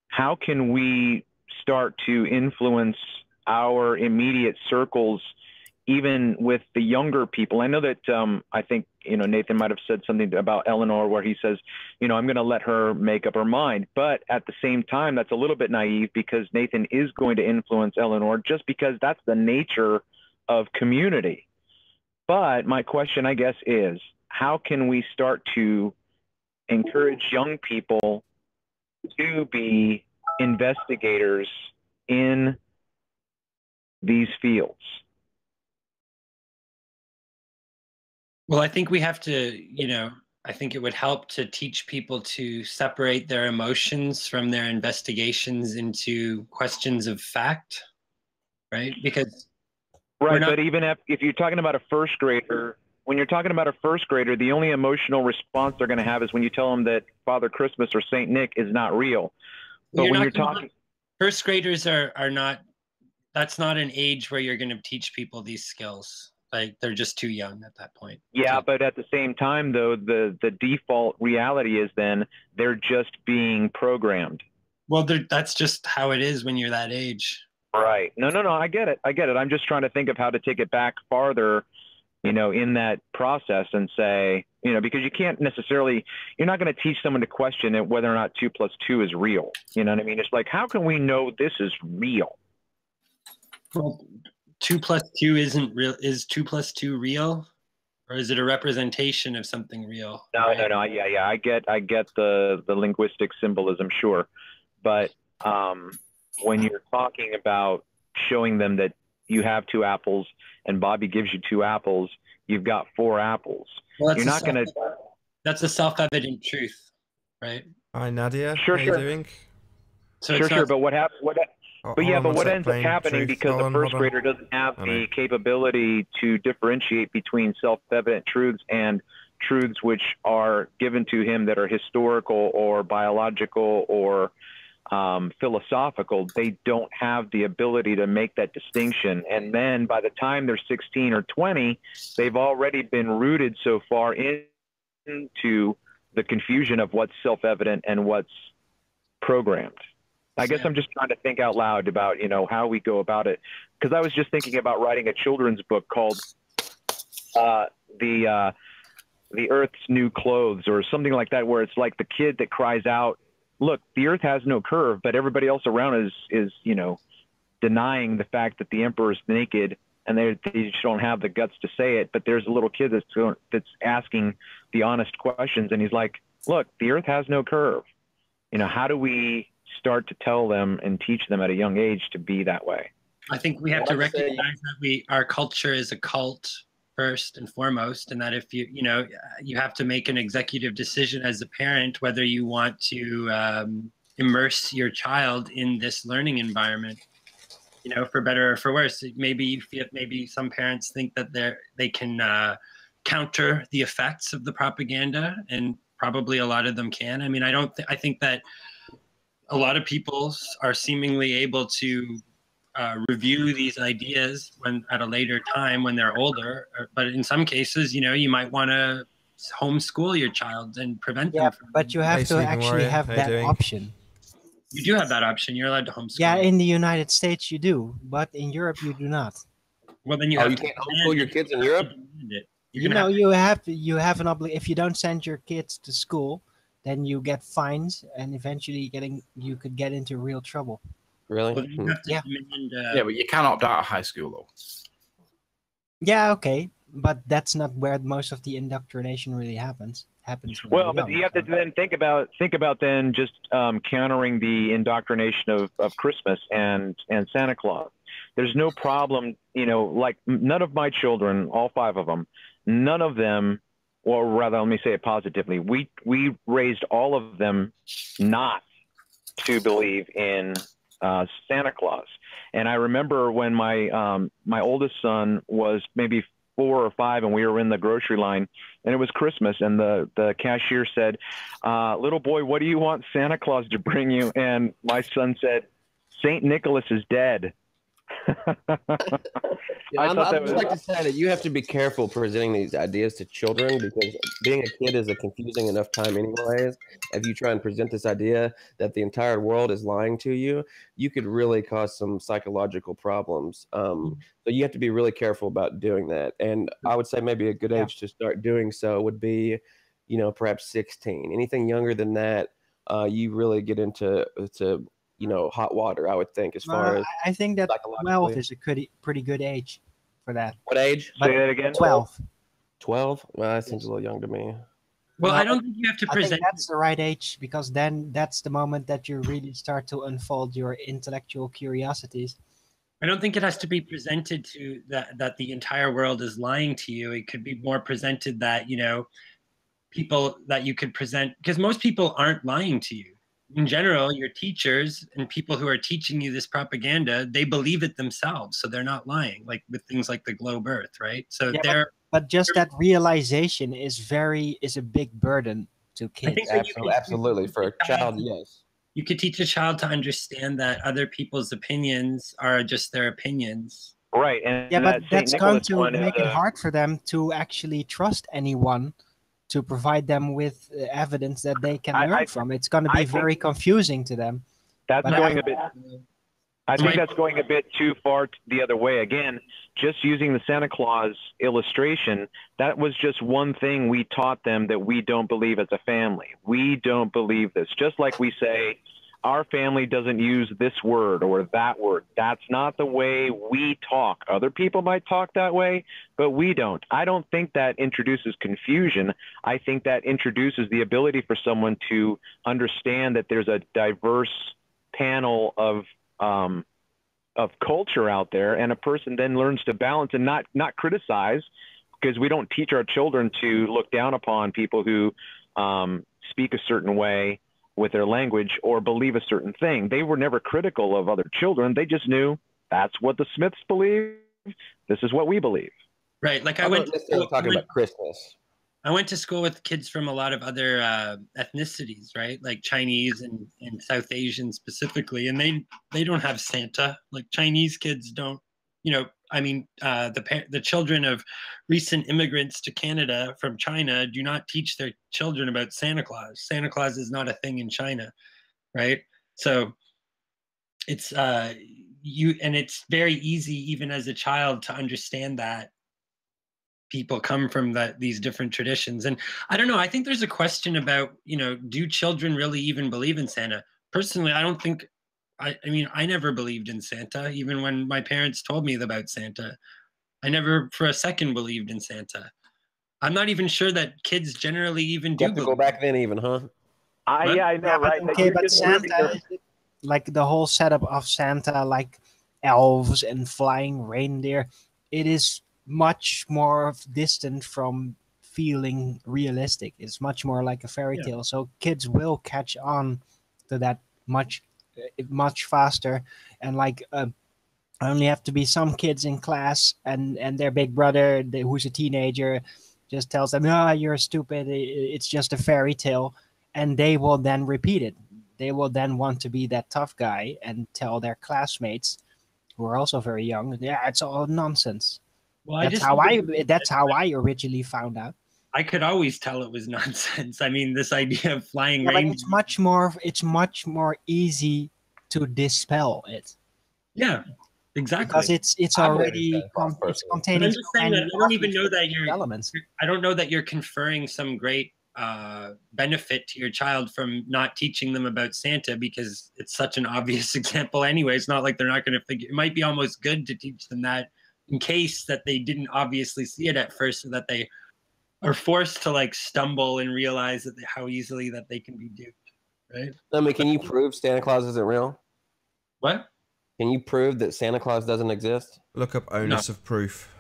how can we start to influence our immediate circles, even with the younger people? I know that I think, Nathan might have said something about Eleanor where he says, I'm going to let her make up her mind. But at the same time, that's a little bit naive, because Nathan is going to influence Eleanor just because that's the nature of community. But my question, I guess, is how can we start to encourage young people to be investigators in these fields? Well, I think we have to, I think it would help to teach people to separate their emotions from their investigations into questions of fact, right? Because but even if you're talking about a first grader, when you're talking about a first grader, the only emotional response they're going to have is when you tell them that Father Christmas or Saint Nick is not real. But when you're talking, first graders are not. That's not an age where you're going to teach people these skills. Like, they're just too young at that point. Yeah, but at the same time, though, the default reality is then they're just being programmed. Well, that's just how it is when you're that age. Right. No. I get it. I'm just trying to think of how to take it back farther, in that process and say, because you can't necessarily, you're not going to teach someone to question it whether or not 2 + 2 is real. You know what I mean? It's like, how can we know this is real? Well, 2 + 2 isn't real. Is 2 + 2 real, or is it a representation of something real? No. Yeah. I get the linguistic symbolism, sure, but when you're talking about showing them that you have 2 apples and Bobby gives you 2 apples, you've got 4 apples. Well, You're not going to. That's a self-evident truth, right? Hi, Nadia. Sure, How sure. you doing? So Sure, it's sure. not, But what happens? But yeah, but what ends up happening because Hold the on, first hold on. grader doesn't have I know. the capability to differentiate between self-evident truths and truths which are given to him that are historical or biological or philosophical, they don't have the ability to make that distinction. And then by the time they're 16 or 20, they've already been rooted so far into the confusion of what's self-evident and what's programmed. I guess I'm just trying to think out loud about, you know, how we go about it. Because I was just thinking about writing a children's book called The Earth's New Clothes or something like that, where it's like the kid that cries out, look, the Earth has no curve, but everybody else around is you know, denying the fact that the emperor is naked, and they just don't have the guts to say it. But there's a little kid that's asking the honest questions, and he's like, look, the Earth has no curve. You know, how do we start to tell them and teach them at a young age to be that way? I think we have to recognize that our culture is a cult first and foremost, and that if you know, you have to make an executive decision as a parent whether you want to immerse your child in this learning environment, you know, for better or for worse. Maybe some parents think that they can counter the effects of the propaganda, and probably a lot of them can. I mean, I think that a lot of people are seemingly able to review these ideas when at a later time when they're older. But in some cases, you know, you might want to homeschool your child and prevent them from. But you have to actually have that option. You do have that option. You're allowed to homeschool. Yeah, in the United States you do, but in Europe you do not. Well, then you can't homeschool your kids in Europe. You have an obligation. If you don't send your kids to school, then you get fines, and eventually you could get into real trouble. Really? Well, yeah. Yeah, but you can opt out of high school though. Yeah, okay, but that's not where most of the indoctrination really happens. Well, but you have to then think about then just countering the indoctrination of Christmas and Santa Claus. There's no problem, you know, like none of my children, all 5 of them, none of them, or rather, let me say it positively, we raised all of them not to believe in Santa Claus. And I remember when my oldest son was maybe 4 or 5, and we were in the grocery line, and it was Christmas, and the cashier said, little boy, what do you want Santa Claus to bring you? And my son said, St. Nicholas is dead. I'd just like to say that you have to be careful presenting these ideas to children, because being a kid is a confusing enough time anyways. If you try and present this idea that the entire world is lying to you, you could really cause some psychological problems. So you have to be really careful about doing that. And I would say maybe a good age to start doing so would be, you know, perhaps 16. Anything younger than that, you really get into you know, hot water, I would think, as far as I think that 12 is a pretty good age for that. What age? Say that again. 12. 12? Well, that seems a little young to me. Well, I don't think you have to present. I think that's the right age, because then that's the moment that you really start to unfold your intellectual curiosities. I don't think it has to be presented to that the entire world is lying to you. It could be more presented that, you know, people that you could present, because most people aren't lying to you. In general, your teachers and people who are teaching you this propaganda, they believe it themselves, so they're not lying, like with things like the globe Earth, right? So but just that realization is a big burden to kids. Absolutely. For a child, yes. You could teach a child to understand that other people's opinions are just their opinions. Right. And yeah, but that's going to make it hard for them to actually trust anyone to provide them with evidence that they can learn from. It's going to be very confusing to them. That's going a bit. I think that's going a bit too far the other way. Again, just using the Santa Claus illustration, that was just one thing we taught them that we don't believe as a family. We don't believe this. Just like we say, our family doesn't use this word or that word. That's not the way we talk. Other people might talk that way, but we don't. I don't think that introduces confusion. I think that introduces the ability for someone to understand that there's a diverse panel of of culture out there, and a person then learns to balance and not criticize, because we don't teach our children to look down upon people who speak a certain way with their language or believe a certain thing. They were never critical of other children. They just knew that's what the Smiths believe. This is what we believe. Right. Like I'm not necessarily talking about Christmas. I went to school with kids from a lot of other ethnicities, right? Like Chinese and South Asian specifically, and they don't have Santa. Like Chinese kids don't, you know. I mean, the children of recent immigrants to Canada from China do not teach their children about Santa Claus. Santa Claus is not a thing in China, right? So it's and it's very easy even as a child to understand that people come from these different traditions. And I don't know, I think there's a question about, you know, do children really even believe in Santa? Personally, I don't think, I mean, I never believed in Santa, even when my parents told me about Santa. I never for a second believed in Santa. I'm not even sure that kids generally even do. You have to go back then even, huh? Yeah, I know, right? Okay, but Santa, like the whole setup of Santa, like elves and flying reindeer, it is much more distant from feeling realistic. It's much more like a fairy tale. So kids will catch on to that much faster. And like I only have to be some kids in class, and their big brother, who's a teenager, just tells them, "Ah, you're stupid. It's just a fairy tale," and they will then repeat it. They will then want to be that tough guy and tell their classmates, who are also very young, "Yeah, it's all nonsense." Well, that's how I originally found out. I could always tell it was nonsense. I mean, this idea of flying reindeer. It's much more easy to dispel it. Yeah, exactly. Because it's already it's containing. I'm just saying that I don't even know that elements. I don't know that you're conferring some great benefit to your child from not teaching them about Santa, because it's such an obvious example anyway. It's not like they're not going to figure. It might be almost good to teach them that, in case that they didn't obviously see it at first, so that they are forced to like stumble and realize that how easily that they can be duped, right? I mean, can you prove Santa Claus isn't real? What? Can you prove that Santa Claus doesn't exist? Look up onus of proof.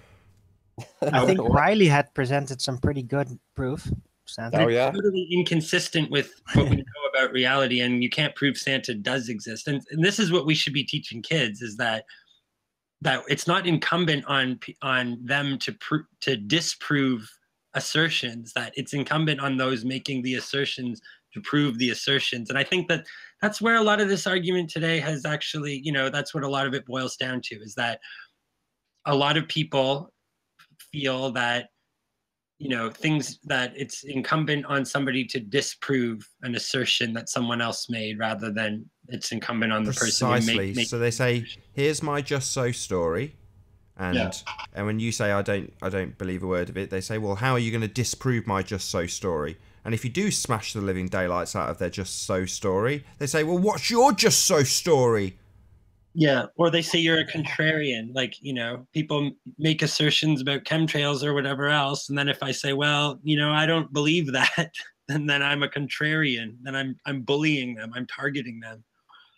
I think Riley had presented some pretty good proof. Santa. Oh yeah, totally inconsistent with what we know about reality, and you can't prove Santa does exist. And this is what we should be teaching kids: is that it's not incumbent on them to disprove assertions. That it's incumbent on those making the assertions to prove the assertions. And I think that that's where a lot of this argument today has actually, you know, that's what a lot of it boils down to, is that a lot of people feel that, you know, things that it's incumbent on somebody to disprove an assertion that someone else made, rather than it's incumbent on the person who make. So they say, "Here's my just so story," and when you say I don't believe a word of it, they say, "Well, how are you going to disprove my just so story?" And if you do smash the living daylights out of their just so story, they say, "Well, what's your just so story?" Yeah, or they say you're a contrarian. Like, you know, people make assertions about chemtrails or whatever else, and then if I say, well, you know, I don't believe that, then I'm a contrarian. Then I'm bullying them. I'm targeting them.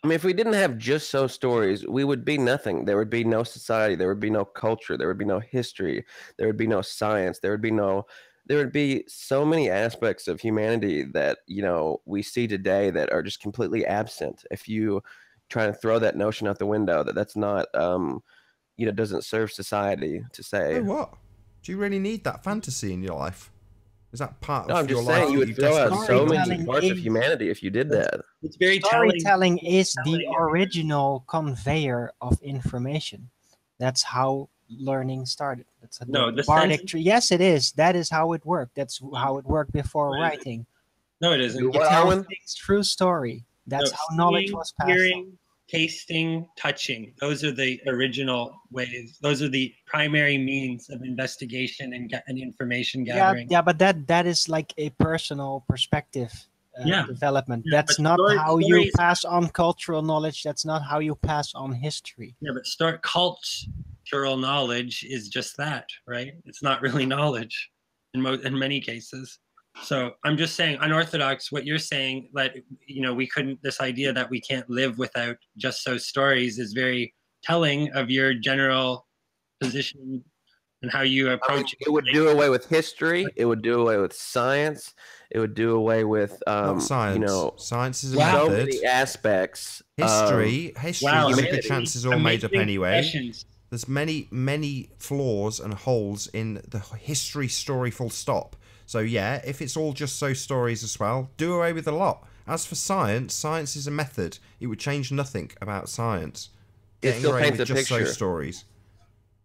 I mean, if we didn't have just so stories, we would be nothing. There would be no society. There would be no culture. There would be no history. There would be no science. There would be so many aspects of humanity that, you know, we see today that are just completely absent. If you try to throw that notion out the window, that's not, you know, doesn't serve society, to say. Oh, what? Do you really need that fantasy in your life? Is that part of I'm your just life? saying, you would throw out so many parts of humanity if you did that. It's very storytelling is the original conveyor of information. That's how learning started. That's the Bardic tree. Yes, it is. That is how it worked. That's how it worked before writing. No, it isn't. You tell things through story. That's how knowledge was passed on. Tasting, touching. Those are the original ways. Those are the primary means of investigation and information gathering. Yeah, but that is like a personal perspective development. That's not how you pass on cultural knowledge. That's not how you pass on history. Yeah, but cultural knowledge is just that, right? It's not really knowledge in many cases. So I'm just saying, unorthodox, what you're saying, that, you know, we couldn't, this idea that we can't live without just so stories is very telling of your general position and how you approach it. Would do away with history. It would do away with science. It would do away with not science. You know, science is a so method. many aspects. History, there's a good chance is all made up anyway. Sessions. There's many flaws and holes in the history story, full stop. So yeah, if it's all just so stories as well, do away with a lot. As for science, science is a method. It would change nothing about science. It still paints a just picture. So stories.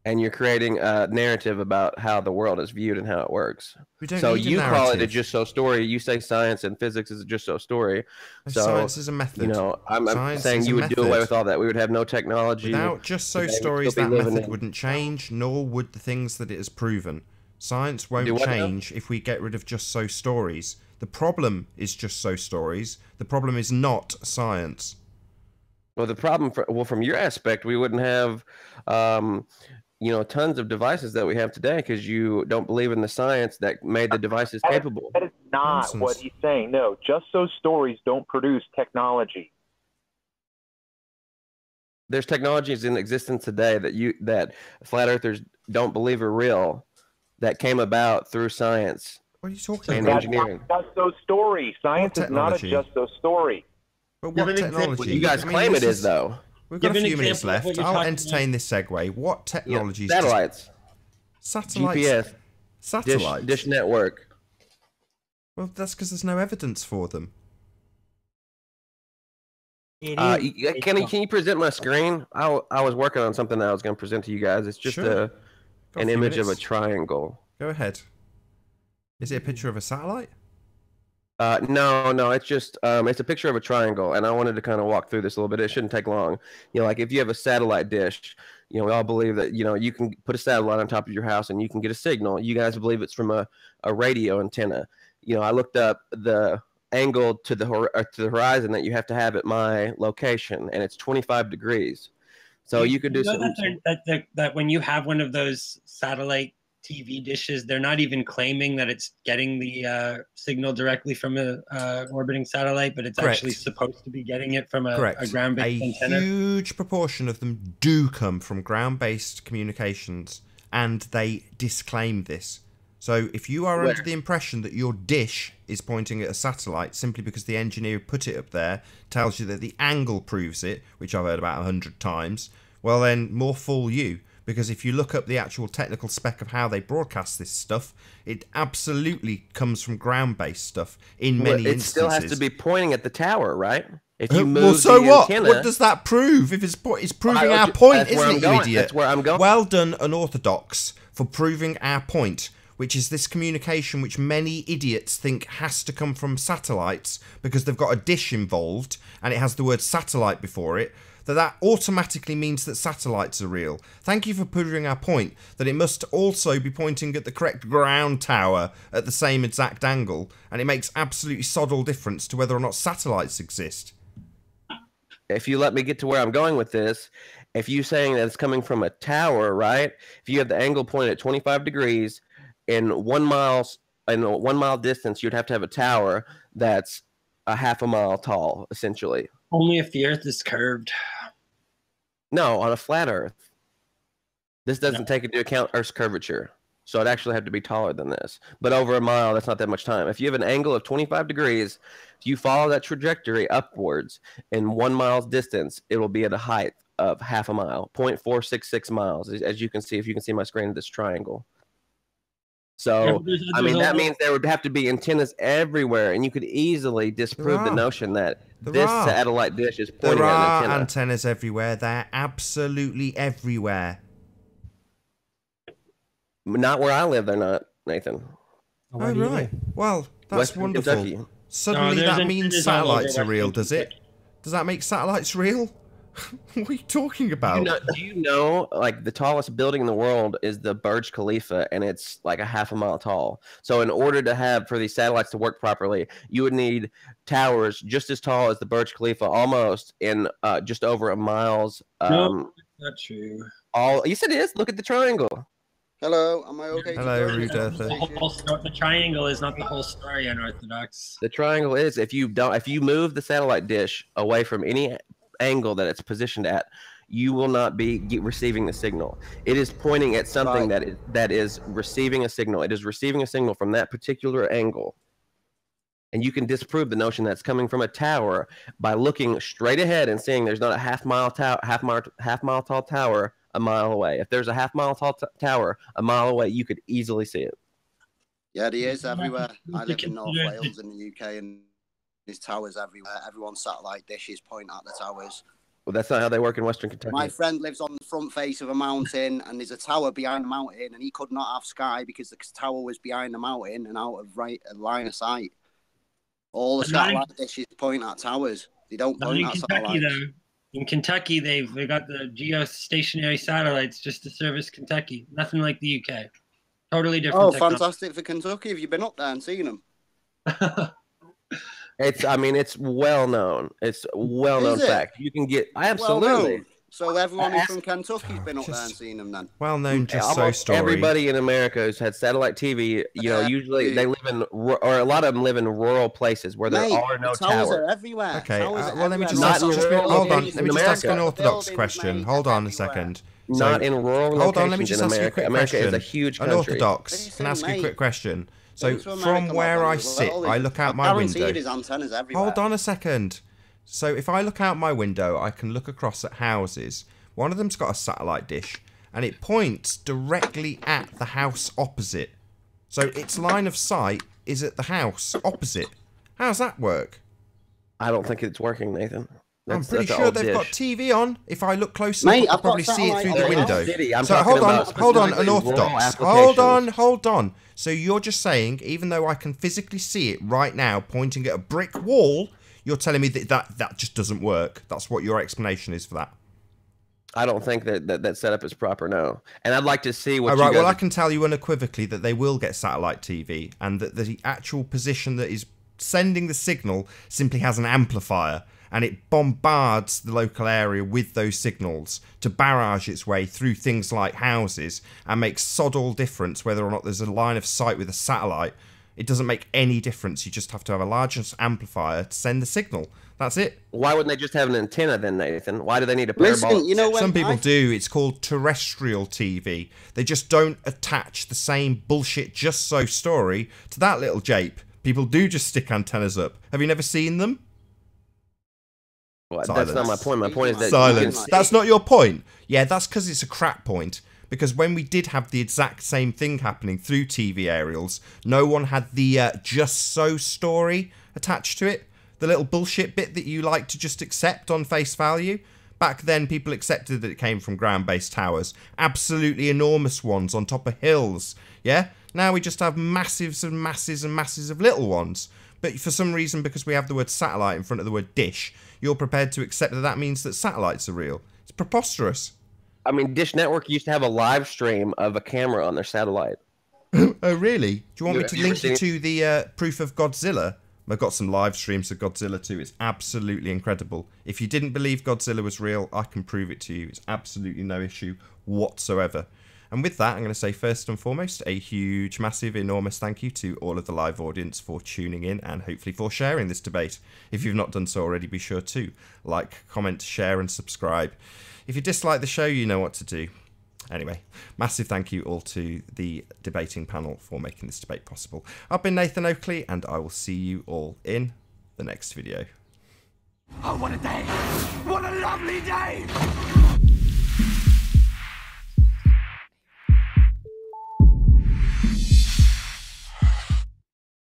And you're creating a narrative about how the world is viewed and how it works. So you call it a just so story. You say science and physics is a just so story. So science is a method. You know, I'm saying you would do away with all that. We would have no technology. Without just so stories, that method wouldn't change, nor would the things that it has proven. Science won't change if we get rid of just so stories. The problem is just so stories. The problem is not science. Well, the problem, from your aspect, we wouldn't have, you know, tons of devices that we have today because you don't believe in the science that made the devices capable. That is not what he's saying. No, just so stories don't produce technology. There's technologies in existence today that flat earthers don't believe are real, that came about through science. What are you talking about? Engineering. Just so story. Science is not a just so story. But what technology? You guys claim it is, though. We've got a few minutes left. I'll entertain this segue. What technologies? Satellites. Satellites. GPS. Satellites. Dish network. Well, that's because there's no evidence for them. Can you present my screen? I was working on something that I was going to present to you guys. It's just an image of a triangle. Go ahead. Is it a picture of a satellite? No, it's just it's a picture of a triangle, and I wanted to kind of walk through this a little bit. It shouldn't take long. You know, like if you have a satellite dish, you know, we all believe that, you know, you can put a satellite on top of your house and you can get a signal. You guys believe it's from a radio antenna. You know, I looked up the angle to the horizon that you have to have at my location, and it's 25 degrees. So you could do something. That when you have one of those satellite TV dishes, they're not even claiming that it's getting the signal directly from a orbiting satellite, but it's actually supposed to be getting it from a ground-based antenna. A huge proportion of them do come from ground-based communications, and they disclaim this. So if you are under the impression that your dish is pointing at a satellite simply because the engineer who put it up there tells you that the angle proves it, which I've heard about 100 times, well then, more fool you. Because if you look up the actual technical spec of how they broadcast this stuff, it absolutely comes from ground-based stuff in many instances. It still has to be pointing at the tower, right? If you move so what? Antenna, what does that prove? If it's proving our point, isn't it, you idiot? That's where I'm going. Well done, unorthodox, for proving our point, which is this communication which many idiots think has to come from satellites because they've got a dish involved and it has the word satellite before it. That automatically means that satellites are real. Thank you for proving our point that it must also be pointing at the correct ground tower at the same exact angle, and it makes absolutely sod all difference to whether or not satellites exist. If you let me get to where I'm going with this, if you're saying that it's coming from a tower, right? If you have the angle pointed at 25 degrees in 1 mile distance, you'd have to have a tower that's a half a mile tall, essentially. Only if the Earth is curved. No, on a flat Earth. This doesn't take into account Earth's curvature. So it'd actually have to be taller than this. But over a mile, that's not that much time. If you have an angle of 25 degrees, if you follow that trajectory upwards in 1 mile's distance, it will be at a height of half a mile, 0.466 miles, as you can see, if you can see my screen, this triangle. So, I mean, that means there would have to be antennas everywhere, and you could easily disprove the notion that this satellite dish is pointing at an antenna. Antennas everywhere. They're absolutely everywhere. Not where I live, they're not, Nathan. Oh, right. Well, that's wonderful. Kentucky. Suddenly that means satellites are real, does it? Does that make satellites real? What are you talking about? Do you know, like, the tallest building in the world is the Burj Khalifa, and it's like a half a mile tall. So in order to for these satellites to work properly, you would need towers just as tall as the Burj Khalifa, almost, in just over a mile's... no, not true. Yes, it is. Look at the triangle. Hello, am I okay? Hello, to Rude go? Earther. The triangle is not the whole story, Unorthodox. The triangle is if you move the satellite dish away from any angle that it's positioned at, you will not be receiving the signal. It is pointing at something that is receiving a signal. It is receiving a signal from that particular angle. And you can disprove the notion that's coming from a tower by looking straight ahead and seeing there's not a half mile tall tower a mile away. If there's a half mile tall tower a mile away, you could easily see it. Yeah, he is everywhere. I live in North Wales in the UK, and there's towers everywhere. Everyone's satellite dishes point at the towers. Well, that's not how they work in Western Kentucky. My friend lives on the front face of a mountain, and there's a tower behind the mountain, and he could not have Sky because the tower was behind the mountain and out of line of sight. All the satellite dishes point at towers. They don't point at satellites. Though. In Kentucky, they've got the geostationary satellites just to service Kentucky. Nothing like the UK. Totally different. Oh, fantastic for Kentucky. Have you been up there and seen them? It's well known. It's well known fact. You can get absolutely. So everyone who's from Kentucky's been up there and seen them then? Well known, just so story. Everybody in America who's had satellite TV, usually they live in, or a lot of them live in rural places where there are no towers. Towers are everywhere. Okay, well let me just ask, hold on, let me just ask an orthodox question. Hold on a second. Not in rural Hold on, let me just ask you a quick question. America is a huge country. Unorthodox, can I ask you a quick question? So from where I sit, I look out my window. Hold on a second. So if I look out my window, I can look across at houses. One of them's got a satellite dish, and it points directly at the house opposite. So its line of sight is at the house opposite. How does that work? I don't think it's working, Nathan. I'm pretty sure they've got TV on. If I look close enough, I can probably see it through the window. So hold on, Unorthodox. Hold on. So you're just saying, even though I can physically see it right now pointing at a brick wall, you're telling me that just doesn't work. That's what your explanation is for that. I don't think that setup is proper, no. And I'd like to see what. All right, well, I can tell you unequivocally that they will get satellite TV, and that the actual position that is sending the signal simply has an amplifier, and it bombards the local area with those signals to barrage its way through things like houses, and makes sod all difference whether or not there's a line of sight with a satellite. It doesn't make any difference. You just have to have a large amplifier to send the signal. That's it. Why wouldn't they just have an antenna then, Nathan? Why do they need a parabolic? Listen, some people do. It's called terrestrial TV. They just don't attach the same bullshit just so story to that little jape. People do just stick antennas up. Have you never seen them? Well, that's not my point. My point is that silence. That's not your point. Yeah, that's because it's a crap point. Because when we did have the exact same thing happening through TV aerials, no one had the just so story attached to it. The little bullshit bit that you like to just accept on face value. Back then, people accepted that it came from ground-based towers. Absolutely enormous ones on top of hills. Yeah? Now we just have massives and masses and masses of little ones. But for some reason, because we have the word satellite in front of the word dish, you're prepared to accept that that means that satellites are real. It's preposterous. I mean, Dish Network used to have a live stream of a camera on their satellite. Oh, really? Do you want me to link you to the proof of Godzilla? I've got some live streams of Godzilla too. It's absolutely incredible. If you didn't believe Godzilla was real, I can prove it to you. It's absolutely no issue whatsoever. And with that, I'm going to say first and foremost, a huge, massive, enormous thank you to all of the live audience for tuning in and hopefully for sharing this debate. If you've not done so already, be sure to like, comment, share and subscribe. If you dislike the show, you know what to do. Anyway, massive thank you all to the debating panel for making this debate possible. I've been Nathan Oakley, and I will see you all in the next video. Oh, what a day! What a lovely day!